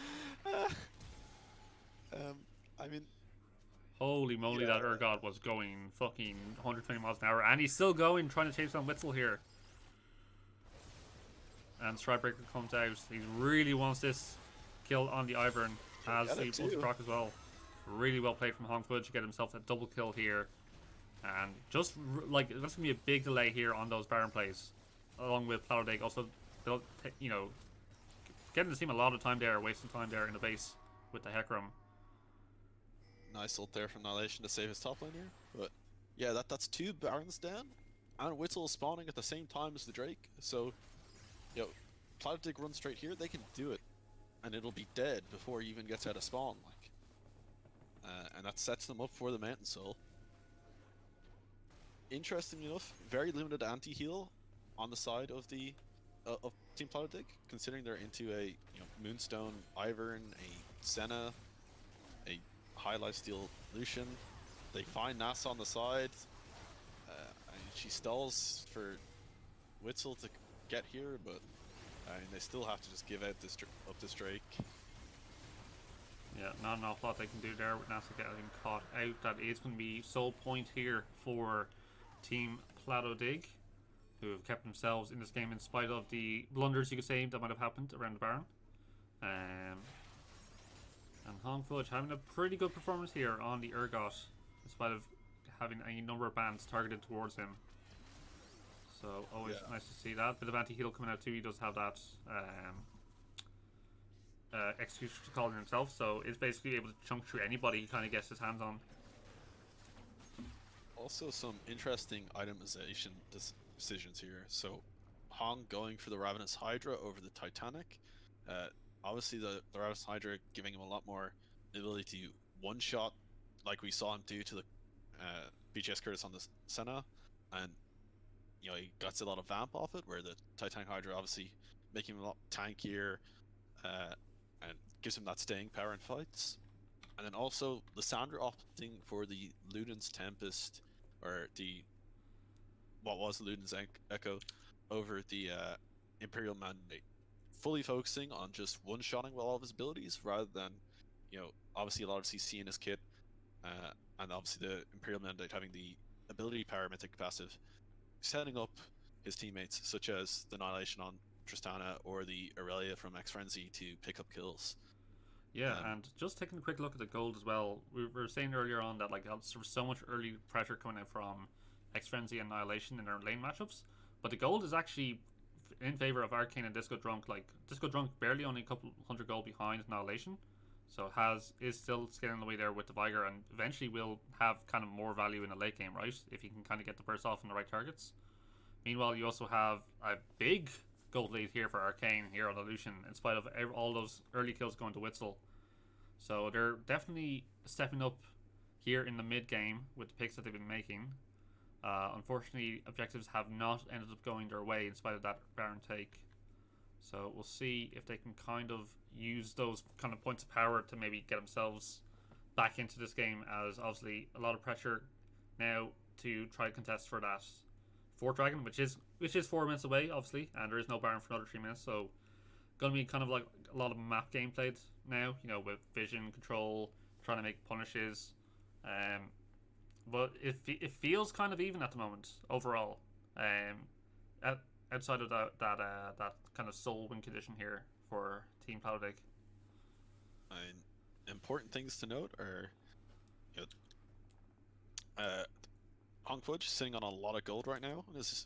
Speaker 2: I mean,
Speaker 1: holy moly,
Speaker 2: yeah.
Speaker 1: that Urgot was going fucking 120 miles an hour, and he's still going, trying to chase down Witzel here. And Stridebreaker comes out. He really wants this kill on the Ivern, as he wants to proc as well. Really well played from Hong Fudge to get himself a double kill here. And just like, there's going to be a big delay here on those Baron plays, along with Platodig. Also, they'll, you know, getting the team a lot of time there, wasting time there in the base with the Hecarim.
Speaker 2: Nice ult there from Annihilation to save his top lane here. But yeah, that's 2 Barons down, and Witzel is spawning at the same time as the Drake. So, you know, Platodig runs straight here, they can do it, and it'll be dead before he even gets out of spawn. And that sets them up for the Mountain Soul. Interestingly enough, very limited anti-heal on the side of the of Team Platodig, considering they're into a Moonstone Ivern, a Senna, a High Lifesteal Lucian. They find Nass on the side. And she stalls for Witzel to get here, but they still have to just give out this Drake.
Speaker 1: Yeah, not an awful lot they can do there with Nasa getting caught out. That is going to be sole point here for Team Platodig, who have kept themselves in this game in spite of the blunders, you could say, that might have happened around the Baron. And Hong Fudge having a pretty good performance here on the Urgot, in spite of having a number of bans targeted towards him. So always nice to see that. Bit of anti-heal coming out too. He does have that execution calling himself, so it's basically able to chunk through anybody he kind of gets his hands on.
Speaker 2: Also some interesting itemization decisions here. So Hong going for the Ravenous Hydra over the Titanic. Obviously the Ravenous Hydra giving him a lot more ability to one-shot, like we saw him do to the BGS Curtis on the Senna, and he gets a lot of vamp off it, where the Titanic Hydra obviously making him a lot tankier, and gives him that staying power in fights. And then also Lysandra opting for the Luden's Tempest, or what was Luden's Echo, over the Imperial Mandate, fully focusing on just one-shotting with all of his abilities, rather than obviously a lot of CC in his kit, and obviously the Imperial Mandate having the ability power mythic passive, setting up his teammates such as the Annihilation on Tristana or the Aurelia from X Frenzy to pick up kills.
Speaker 1: Yeah, and just taking a quick look at the gold as well, we were saying earlier on that there was so much early pressure coming out from X Frenzy and Annihilation in their lane matchups, but the gold is actually in favor of Arcane and Disco Drunk. Like, Disco Drunk barely only a couple hundred gold behind Annihilation, so is still scaling the way there with the Vigor, and eventually will have kind of more value in the late game, right, if you can kind of get the burst off on the right targets. Meanwhile, you also have a big gold lead here for Arcane here on the Lucian, in spite of all those early kills going to Witzel. So they're definitely stepping up here in the mid game with the picks that they've been making. Unfortunately, objectives have not ended up going their way in spite of that Baron take. So we'll see if they can kind of use those kind of points of power to maybe get themselves back into this game, as obviously a lot of pressure now to try to contest for that Fort Dragon, which is 4 minutes away, obviously, and there is no Baron for another 3 minutes, so gonna be kind of like a lot of map game played now, with vision control, trying to make punishes, but it feels kind of even at the moment overall, outside of that kind of soul win condition here for Team Platodig.
Speaker 2: Important things to note are Hong Fudge sitting on a lot of gold right now in his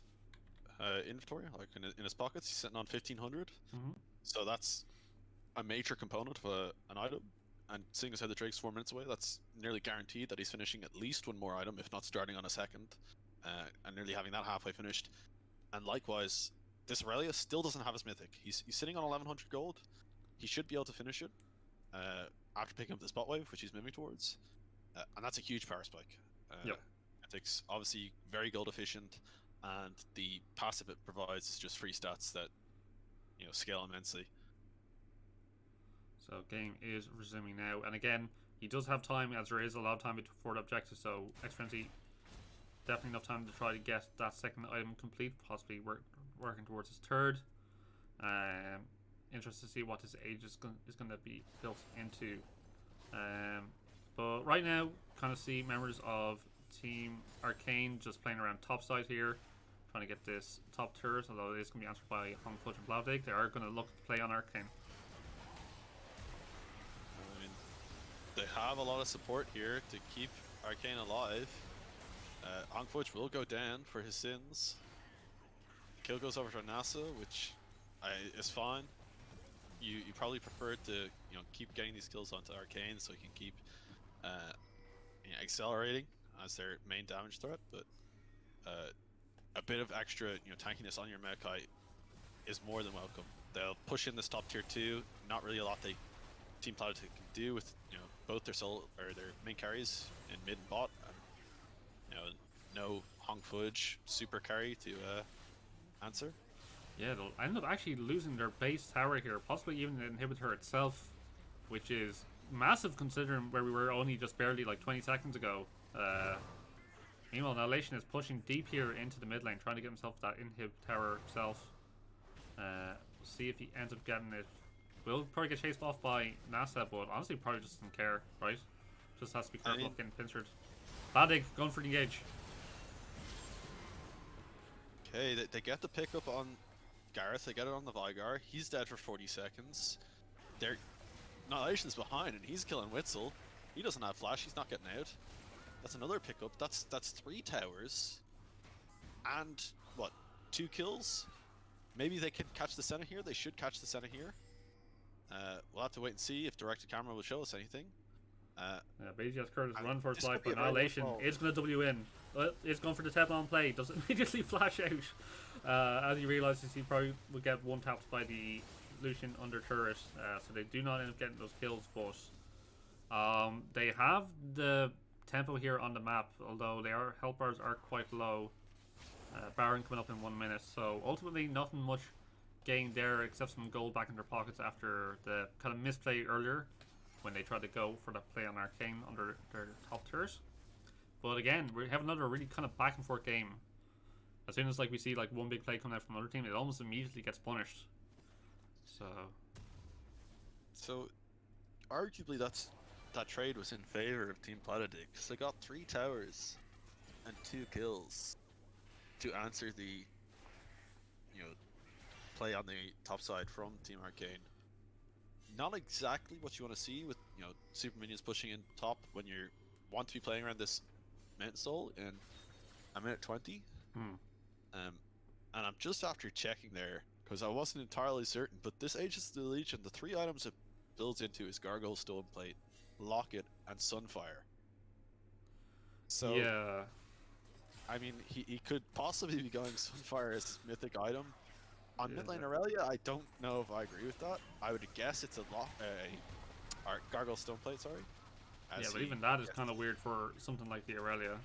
Speaker 2: inventory, like in his pockets. He's sitting on 1,500. So that's a major component of an item. And seeing as how the Drake's 4 minutes away, that's nearly guaranteed that he's finishing at least one more item, if not starting on a second, and nearly having that halfway finished. And likewise, this Aurelia still doesn't have his mythic. He's sitting on 1,100 gold. He should be able to finish it after picking up the spot wave, which he's moving towards. And that's a huge power spike.
Speaker 1: Yep.
Speaker 2: Mythic's obviously very gold efficient, and the passive it provides is just free stats that scale immensely.
Speaker 1: So game is resuming now, and again, he does have time, as there is a lot of time before the objective. So X20, definitely enough time to try to get that second item complete, possibly working towards his third. Interested to see what his age is going to be built into. But right now, kind of see members of Team Arcane just playing around top side here, trying to get this top turret, although it is going to be answered by Hongfudge and Platodig. They are going to look to play on Arcane.
Speaker 2: I mean, they have a lot of support here to keep Arcane alive. Hongfudge will go down for his sins. Kill goes over to NASA, which is fine. You probably prefer to keep getting these kills onto Arcane so you can keep accelerating as their main damage threat, but a bit of extra tankiness on your Maokai is more than welcome. They'll push in this top tier 2. Not really a lot Team Platodig can do with both their their main carries in mid and bot, and no Hongfudge super carry to answer.
Speaker 1: Yeah, they'll end up actually losing their base tower here, possibly even the inhibitor itself, which is massive considering where we were only just barely like 20 seconds ago. Meanwhile, Annihilation is pushing deep here into the mid lane, trying to get himself that inhib tower himself. See if he ends up getting it. Will probably get chased off by NASA, but honestly probably just doesn't care, right? Just has to be careful of getting pincered. Platodig going for the engage.
Speaker 2: Okay, they get the pickup on Gareth, they get it on the Vigar. He's dead for 40 seconds. Annihilation's behind and he's killing Witzel. He doesn't have flash, he's not getting out. That's another pickup. That's 3 towers. And what? 2 kills? Maybe they can catch the Senna here. They should catch the Senna here. We'll have to wait and see if directed camera will show us anything.
Speaker 1: BGS Curtis run for his life, but Annihilation is going to W in. It's going for the tap on play. Does immediately flash out. As he realizes he probably will get one tapped by the Lucian under turret. So they do not end up getting those kills, but they have the tempo here on the map, although their health bars are quite low. Baron coming up in 1 minute, so ultimately nothing much gained there except some gold back in their pockets after the kind of misplay earlier when they tried to go for the play on Arcane under their top tiers. But again, we have another really kind of back and forth game. As soon as we see one big play coming out from another team, it almost immediately gets punished.
Speaker 2: So arguably that trade was in favor of Team Platodig. So they got 3 towers and 2 kills to answer the play on the top side from Team Arcane. Not exactly what you want to see with super minions pushing in top when you want to be playing around this Mountain Soul in a minute 20. And I'm just after checking there because I wasn't entirely certain, but this Aegis of the Legion, the 3 items it builds into is Gargoyle, Stoneplate, Locket, and Sunfire. So
Speaker 1: yeah,
Speaker 2: I mean, he could possibly be going Sunfire as mythic item. On mid lane Aurelia, I don't know if I agree with that. I would guess it's a Gargoyle Stoneplate, sorry.
Speaker 1: Yeah, but even that is kind of weird for something like the Aurelia.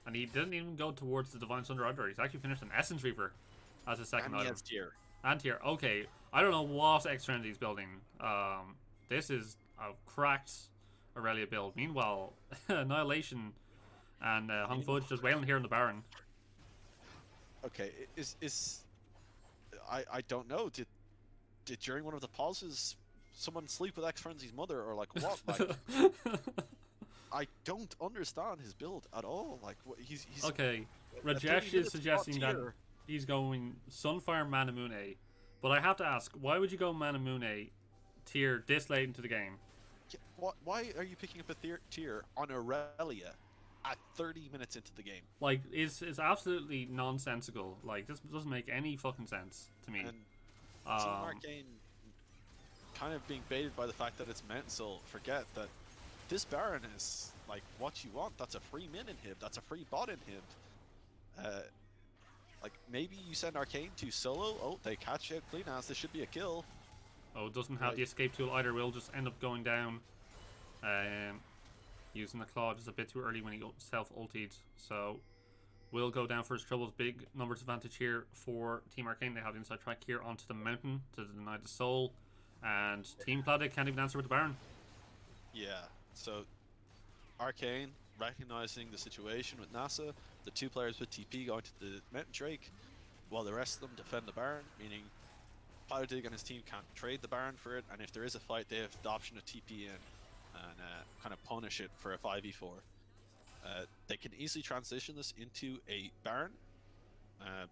Speaker 1: And he didn't even go towards the Divine Sunder either. He's actually finished an Essence Reaver as a second item. And tier. Okay, I don't know what X Trinity's building. This is a cracked Aurelia build. Meanwhile, Annihilation and Hongfudge just wailing here in the Baron.
Speaker 2: Okay, I don't know. Did during one of the pauses someone sleep with X Frenzy's mother or what? I don't understand his build at all. He's
Speaker 1: okay. Rajesh is suggesting that he's going Sunfire Manamune, but I have to ask, why would you go Manamune tier this late into the game?
Speaker 2: Yeah, why are you picking up a tier on Aurelia at 30 minutes into the game?
Speaker 1: It's absolutely nonsensical. This doesn't make any fucking sense to me.
Speaker 2: And Team Arcane kind of being baited by the fact that it's Mountain Soul. Forget that this Baron is what you want. That's a free min inhib. That's a free bot inhib. Maybe you send Arcane to solo. Oh, they catch out clean as. This should be a kill.
Speaker 1: Oh, it doesn't have the escape tool either. Will just end up going down. Using the claw just a bit too early when he self-ultied. So will go down for his troubles. Big numbers advantage here for Team Arcane. They have the inside track here onto the mountain to deny the soul. And Team Platodig can't even answer with the Baron.
Speaker 2: Yeah, so Arcane, recognizing the situation with NASA, the 2 players with TP going to the Mountain Drake, while the rest of them defend the Baron, meaning Platodig and his team can't trade the Baron for it, and if there is a fight, they have the option of TP in and kind of punish it for a 5v4. They can easily transition this into a Baron,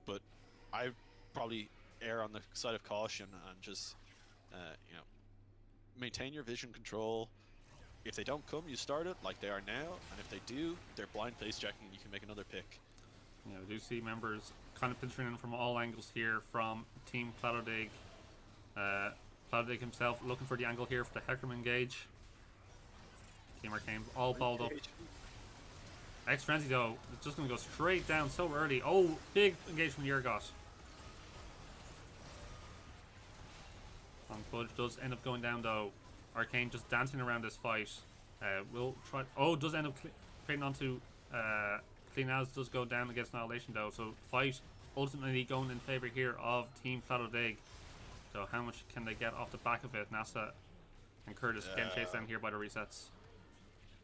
Speaker 2: but I probably err on the side of caution and just, you know, maintain your vision control. If they don't come, you start it like they are now, and if they do, they're blind face checking and you can make another pick.
Speaker 1: Yeah, we do see members kind of pinching in from all angles here from Team Platodig. Platodig himself looking for the angle here for the Hecarim engage. Team Arcane all balled up. X-Frenzy though, it's just going to go straight down so early. Oh, big engage from Yurgot. Fudge does end up going down though. Arcane just dancing around this fight. Will try. Oh, does end up trading onto Clean As does go down against Annihilation though. So fight ultimately going in favor here of Team Platodig. So how much can they get off the back of it? NASA and Curtis getting chased down here by the resets.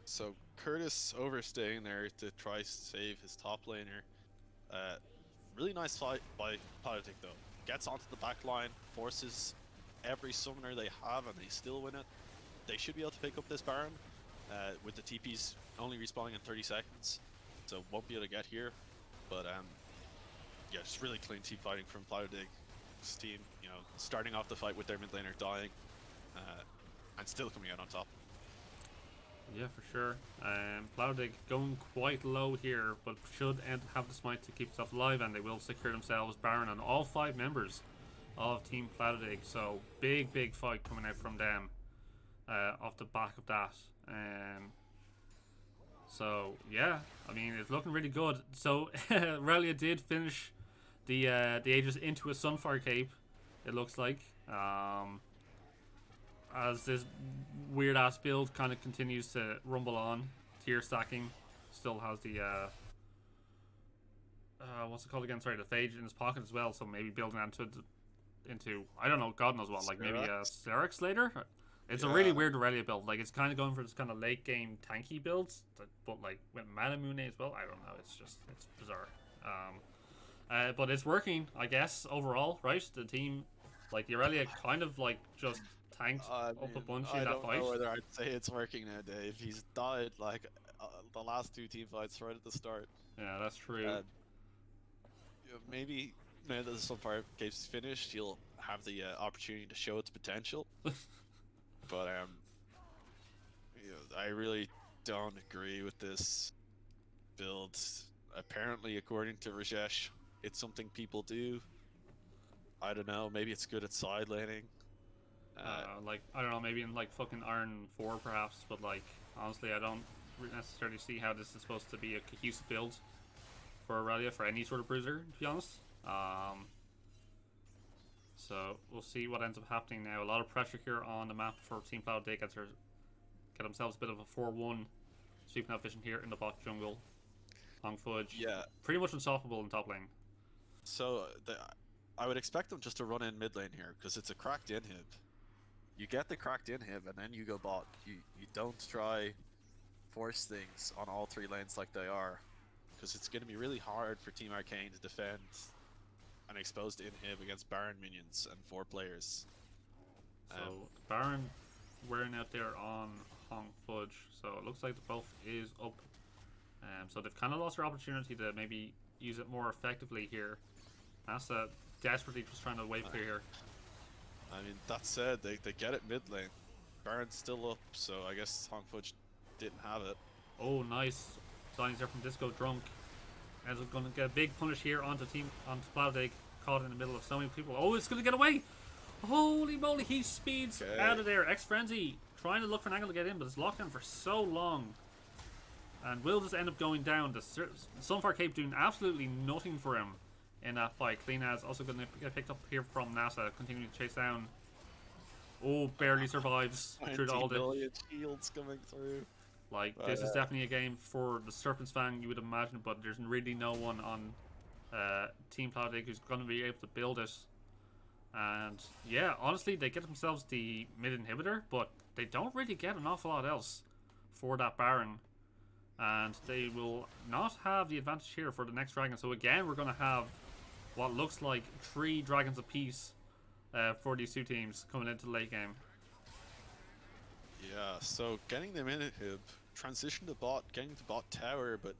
Speaker 2: So Curtis overstaying there to try save his top laner. Really nice fight by Platodig though. Gets onto the back line, forces every summoner they have, and they still win it. They should be able to pick up this Baron with the TPs only respawning in 30 seconds, so won't be able to get here. But yeah, just really clean team fighting from Platodig's team. You know, starting off the fight with their mid laner dying, and still coming out on top.
Speaker 1: Yeah, for sure. Platodig going quite low here, but should have the smite to keep himself alive, and they will secure themselves Baron on all 5 members of Team Platodig. So big fight coming out from them off the back of that. So yeah, I mean, it's looking really good. So Relia did finish the Aegis into a Sunfire Cape, it looks like, as this weird ass build kind of continues to rumble on. Tier stacking still has the what's it called again? Sorry, the Phage in his pocket as well. So maybe building that into I don't know, God knows what, like maybe a Sterex later. It's a really weird Aurelia build. Like, it's kind of going for this kind of late game tanky builds, but like with Manamune as well. I don't know. It's bizarre. But it's working, I guess, overall, right? The team, like the Aurelia, kind of like just tanked up a bunch in that fight.
Speaker 2: I don't know whether I'd say it's working now, Dave. He's died like the last 2 team fights right at the start.
Speaker 1: Yeah, that's true.
Speaker 2: Maybe now that the Sunfire Cape's finished, he'll have the opportunity to show its potential. But you know, I really don't agree with this build. Apparently, according to Rajesh, it's something people do. I don't know. Maybe it's good at side laning.
Speaker 1: Like, I don't know. Maybe in like fucking Iron 4 perhaps. But like, honestly, I don't necessarily see how this is supposed to be a cohesive build for Aurelia, for any sort of bruiser, to be honest. So we'll see what ends up happening now. A lot of pressure here on the map for Team Platodig as they get themselves a bit of a 4-1 sweeping out vision here in the bot jungle. Long Fudge,
Speaker 2: yeah,
Speaker 1: pretty much unstoppable in top lane.
Speaker 2: So I would expect them just to run in mid lane here because it's a cracked inhib. You get the cracked inhib and then you go bot. You don't try force things on all 3 lanes like they are, because it's going to be really hard for Team Arcane to defend an exposed inhib against Baron minions and 4 players.
Speaker 1: So Baron wearing out there on Hong Fudge, so it looks like the buff is up. So they've kind of lost their opportunity to maybe use it more effectively here. NASA desperately just trying to wave clear here.
Speaker 2: I mean, that said, they get it mid lane. Baron's still up, so I guess Hong Fudge didn't have it.
Speaker 1: Oh, nice. Signs there from Disco Drunk. And it's going to get a big punish here onto Platodig, caught in the middle of so many people. Oh, it's going to get away! Holy moly, he speeds out of there. X-Frenzy trying to look for an angle to get in, but it's locked in for so long. And will just end up going down. The Sunfire Cape doing absolutely nothing for him in that fight. Clean As also going to get picked up here from NASA, continuing to chase down. Oh, barely survives through all the
Speaker 2: million shields coming through.
Speaker 1: Like,
Speaker 2: But
Speaker 1: this is definitely a game for the Serpents fan, you would imagine, but there's really no one on Team Platodig who's going to be able to build it. And yeah, honestly, they get themselves the mid inhibitor, but they don't really get an awful lot else for that Baron. And they will not have the advantage here for the next dragon. So again, we're going to have what looks like 3 dragons apiece for these two teams coming into the late game.
Speaker 2: yeah, so getting them in inhib, transition to bot, getting to bot tower, but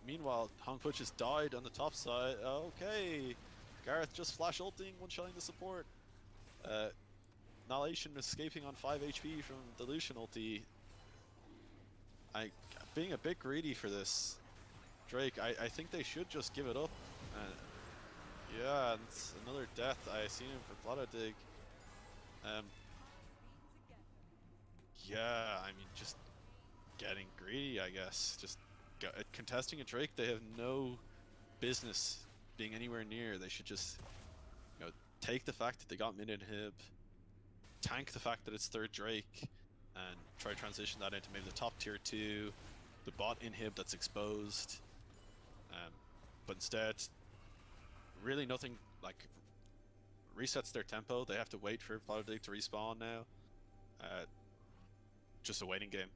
Speaker 2: meanwhile, Hongfu just died on the top side. Okay, Gareth just flash ulting, one-shotting the support. Annihilation escaping on 5 HP from the Lucian ulti. Being a bit greedy for this, Drake, I think they should just give it up. Yeah, and it's another death I see him for Platodig. Yeah, I mean, just getting greedy, I guess. Just contesting a Drake, they have no business being anywhere near. They should just, take the fact that they got mid inhib, tank the fact that it's third Drake, and try to transition that into maybe the top tier 2, the bot inhib that's exposed. But instead, really nothing like resets their tempo. They have to wait for Platodig to respawn now. Just a waiting game.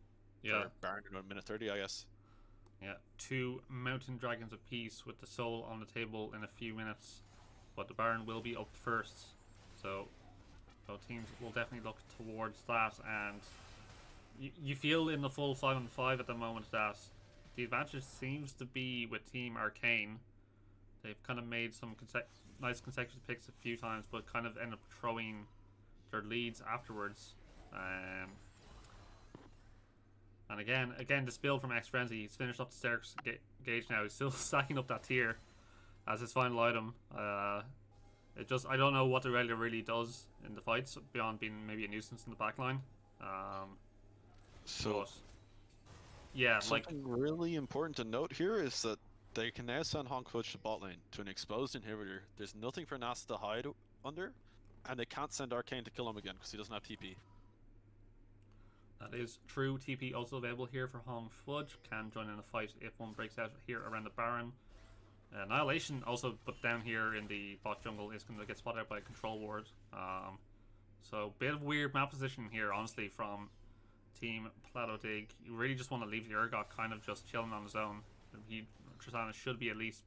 Speaker 1: Yeah.
Speaker 2: For Baron in 1 minute 30, I guess.
Speaker 1: Yeah, 2 mountain dragons apiece with the soul on the table in a few minutes, but the Baron will be up first. So teams will definitely look towards that, and you feel in the full 5-on-5 at the moment that the advantage seems to be with Team Arcane. They've kind of made some nice consecutive picks a few times, but kind of end up throwing their leads afterwards. And again, this build from X Frenzy, he's finished up the Stark's gauge now. He's still stacking up that tier as his final item. I don't know what the Aurelia really does in the fights beyond being maybe a nuisance in the backline. Yeah,
Speaker 2: something really important to note here is that they can now send Hongfu to bot lane to an exposed inhibitor. There's nothing for Nasa to hide under, and they can't send Arcane to kill him again because he doesn't have TP.
Speaker 1: That is true. TP also available here for Hong Fudge. Can join in a fight if one breaks out here around the Baron. Annihilation also put down here in the bot jungle is going to get spotted out by a control ward. So bit of weird map position here, honestly, from Team Platodig. You really just want to leave the Urgot kind of just chilling on his own. Tristana should be at least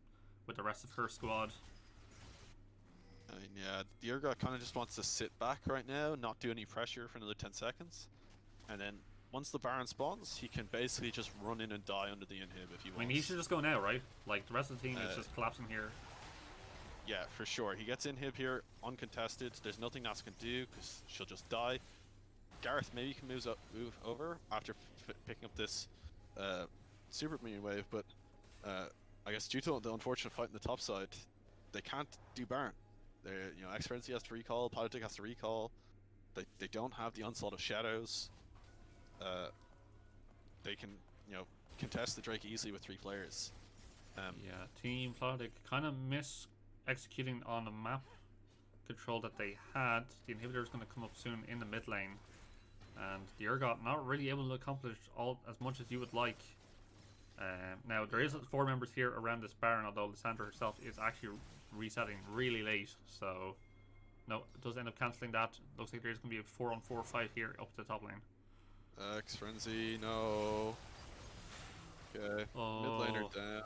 Speaker 1: with the rest of her squad.
Speaker 2: I mean, yeah, the Urgot kind of just wants to sit back right now, not do any pressure for another 10 seconds. And then once the Baron spawns, he can basically just run in and die under the inhib if he wants.
Speaker 1: I mean, he should just go now, right? Like, the rest of the team is just collapsing here.
Speaker 2: Yeah, for sure. He gets inhib here, uncontested. There's nothing Nasa can do, because she'll just die. Gareth maybe can move over after picking up this super minion wave, but I guess due to the unfortunate fight in the top side, they can't do Baron. X Frenzy has to recall, Platodig has to recall. They don't have the onslaught of shadows. They can, contest the Drake easily with 3 players.
Speaker 1: Yeah, Team Platodig kind of executing on the map control that they had. The inhibitor is going to come up soon in the mid lane, and the Urgot not really able to accomplish as much as you would like. Now there is 4 members here around this Baron, although Lissandra herself is actually resetting really late, so no, it does end up cancelling that. Looks like there's going to be a 4-on-4 fight here up to the top lane.
Speaker 2: X Frenzy, no. Okay, mid laner down.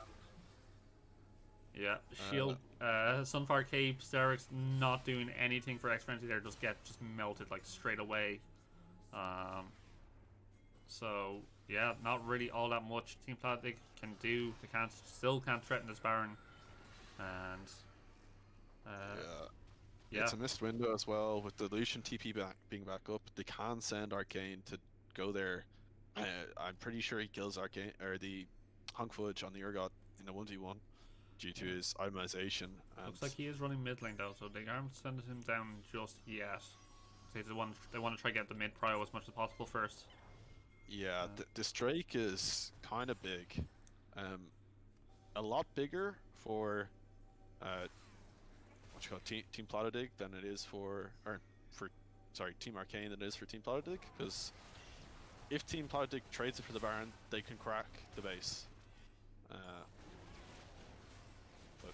Speaker 1: Yeah, shield, Sunfire Cape, Starix not doing anything for X Frenzy there, just melted like straight away. So yeah, not really all that much Team Platodig can do. They still can't threaten this Baron, and yeah,
Speaker 2: it's a missed window as well with the Lucian TP being back up. They can send Arcane to go there. I'm pretty sure he kills Arcane or the Hunk Fudge on the Urgot in a 1v1 due to his itemization.
Speaker 1: Looks like he is running mid lane though, so they aren't sending him down just yet. They want to try to get the mid prio as much as possible first.
Speaker 2: Yeah, this Drake is kind of big. A lot bigger for Team Platodig than it is for Team Arcane than it is for Team Platodig, because if Team Platodig trades it for the Baron, they can crack the base. But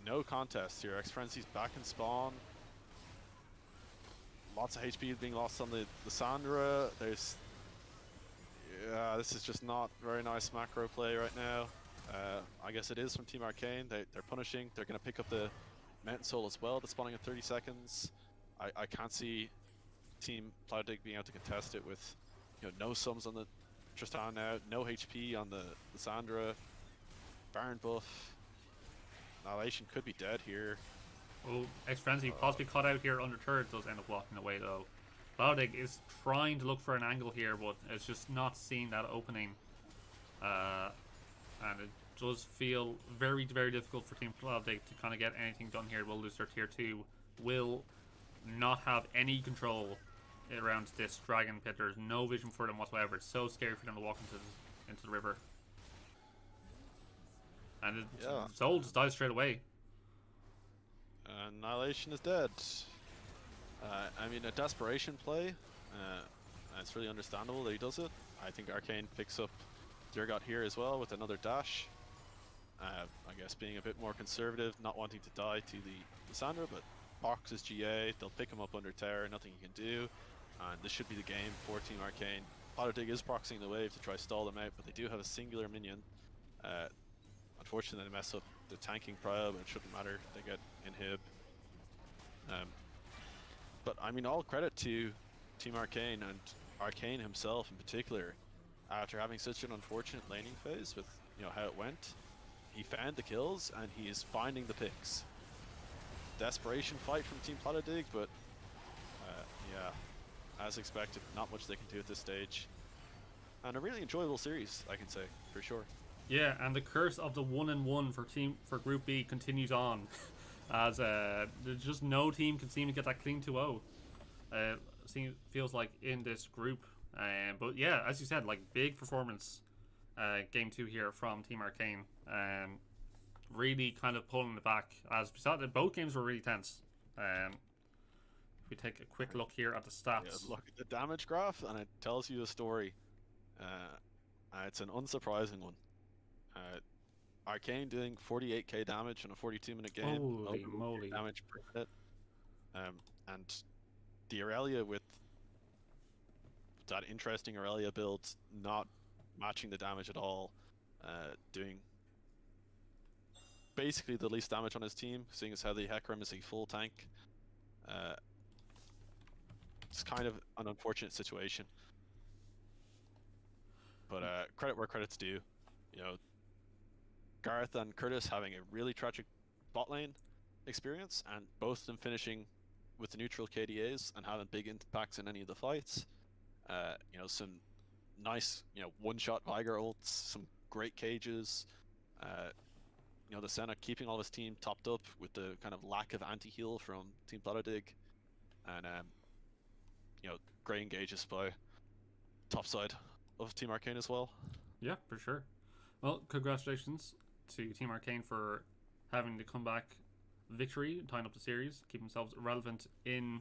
Speaker 2: no contest here. X-Frenzy's back in spawn. Lots of HP being lost on the Sandra. There's... Yeah, this is just not very nice macro play right now. I guess it is from Team Arcane. They're punishing. They're going to pick up the Mountain Soul as well. That's spawning in 30 seconds. I can't see Team Platodig being able to contest it with, no sums on the Tristan now, no HP on the Sandra, Baron buff. Annihilation could be dead here.
Speaker 1: Oh, X-Frenzy possibly caught out here under third, does end up walking away though. Platodig is trying to look for an angle here, but it's just not seeing that opening. And it does feel very, very difficult for Team Platodig to kind of get anything done here. Will lose their tier 2. Will not have any control around this dragon pit. There's no vision for them whatsoever. It's so scary for them to walk into the river. And Soul just dies straight away.
Speaker 2: Annihilation is dead. I mean, a desperation play. It's really understandable that he does it. I think Arcane picks up Durgot here as well with another dash. I guess being a bit more conservative, not wanting to die to the Sandra, but Box is GA. They'll pick him up under tower, nothing he can do. And this should be the game for Team Arcane. Platodig is proxying the wave to try stall them out, but they do have a singular minion. Unfortunately, they mess up the tanking prio, but it shouldn't matter. They get inhib. But I mean, all credit to Team Arcane and Arcane himself in particular. After having such an unfortunate laning phase with how it went, he found the kills and he is finding the picks. Desperation fight from Team Platodig, but yeah, as expected, not much they can do at this stage. And a really enjoyable series, I can say, for sure.
Speaker 1: Yeah, and the curse of the 1-1 for Group B continues on, as there's just no team can seem to get that clean 2-0. Feels like in this group, but yeah, as you said, like big performance, game 2 here from Team Arcane, really kind of pulling it back. As we saw, that both games were really tense. If we take a quick look here at the stats,
Speaker 2: yeah, look at the damage graph, and it tells you a story. It's an unsurprising one. Arcane doing 48k damage in a 42-minute game.
Speaker 1: Holy moly!
Speaker 2: Damage per minute. And the Aurelia with that interesting Aurelia build not matching the damage at all, doing basically the least damage on his team, seeing as how the Hecarim is a full tank. It's kind of an unfortunate situation. But credit where credit's due. Gareth and Curtis having a really tragic bot lane experience, and both of them finishing with the neutral KDAs and having big impacts in any of the fights. Some nice, one-shot Viger ults, some great cages. The Senna keeping all his team topped up with the kind of lack of anti-heal from Team Platodig, and great engages by top side of Team Arcane as well.
Speaker 1: Yeah, for sure. Well, congratulations to Team Arcane for having the comeback victory, tying up the series, keep themselves relevant in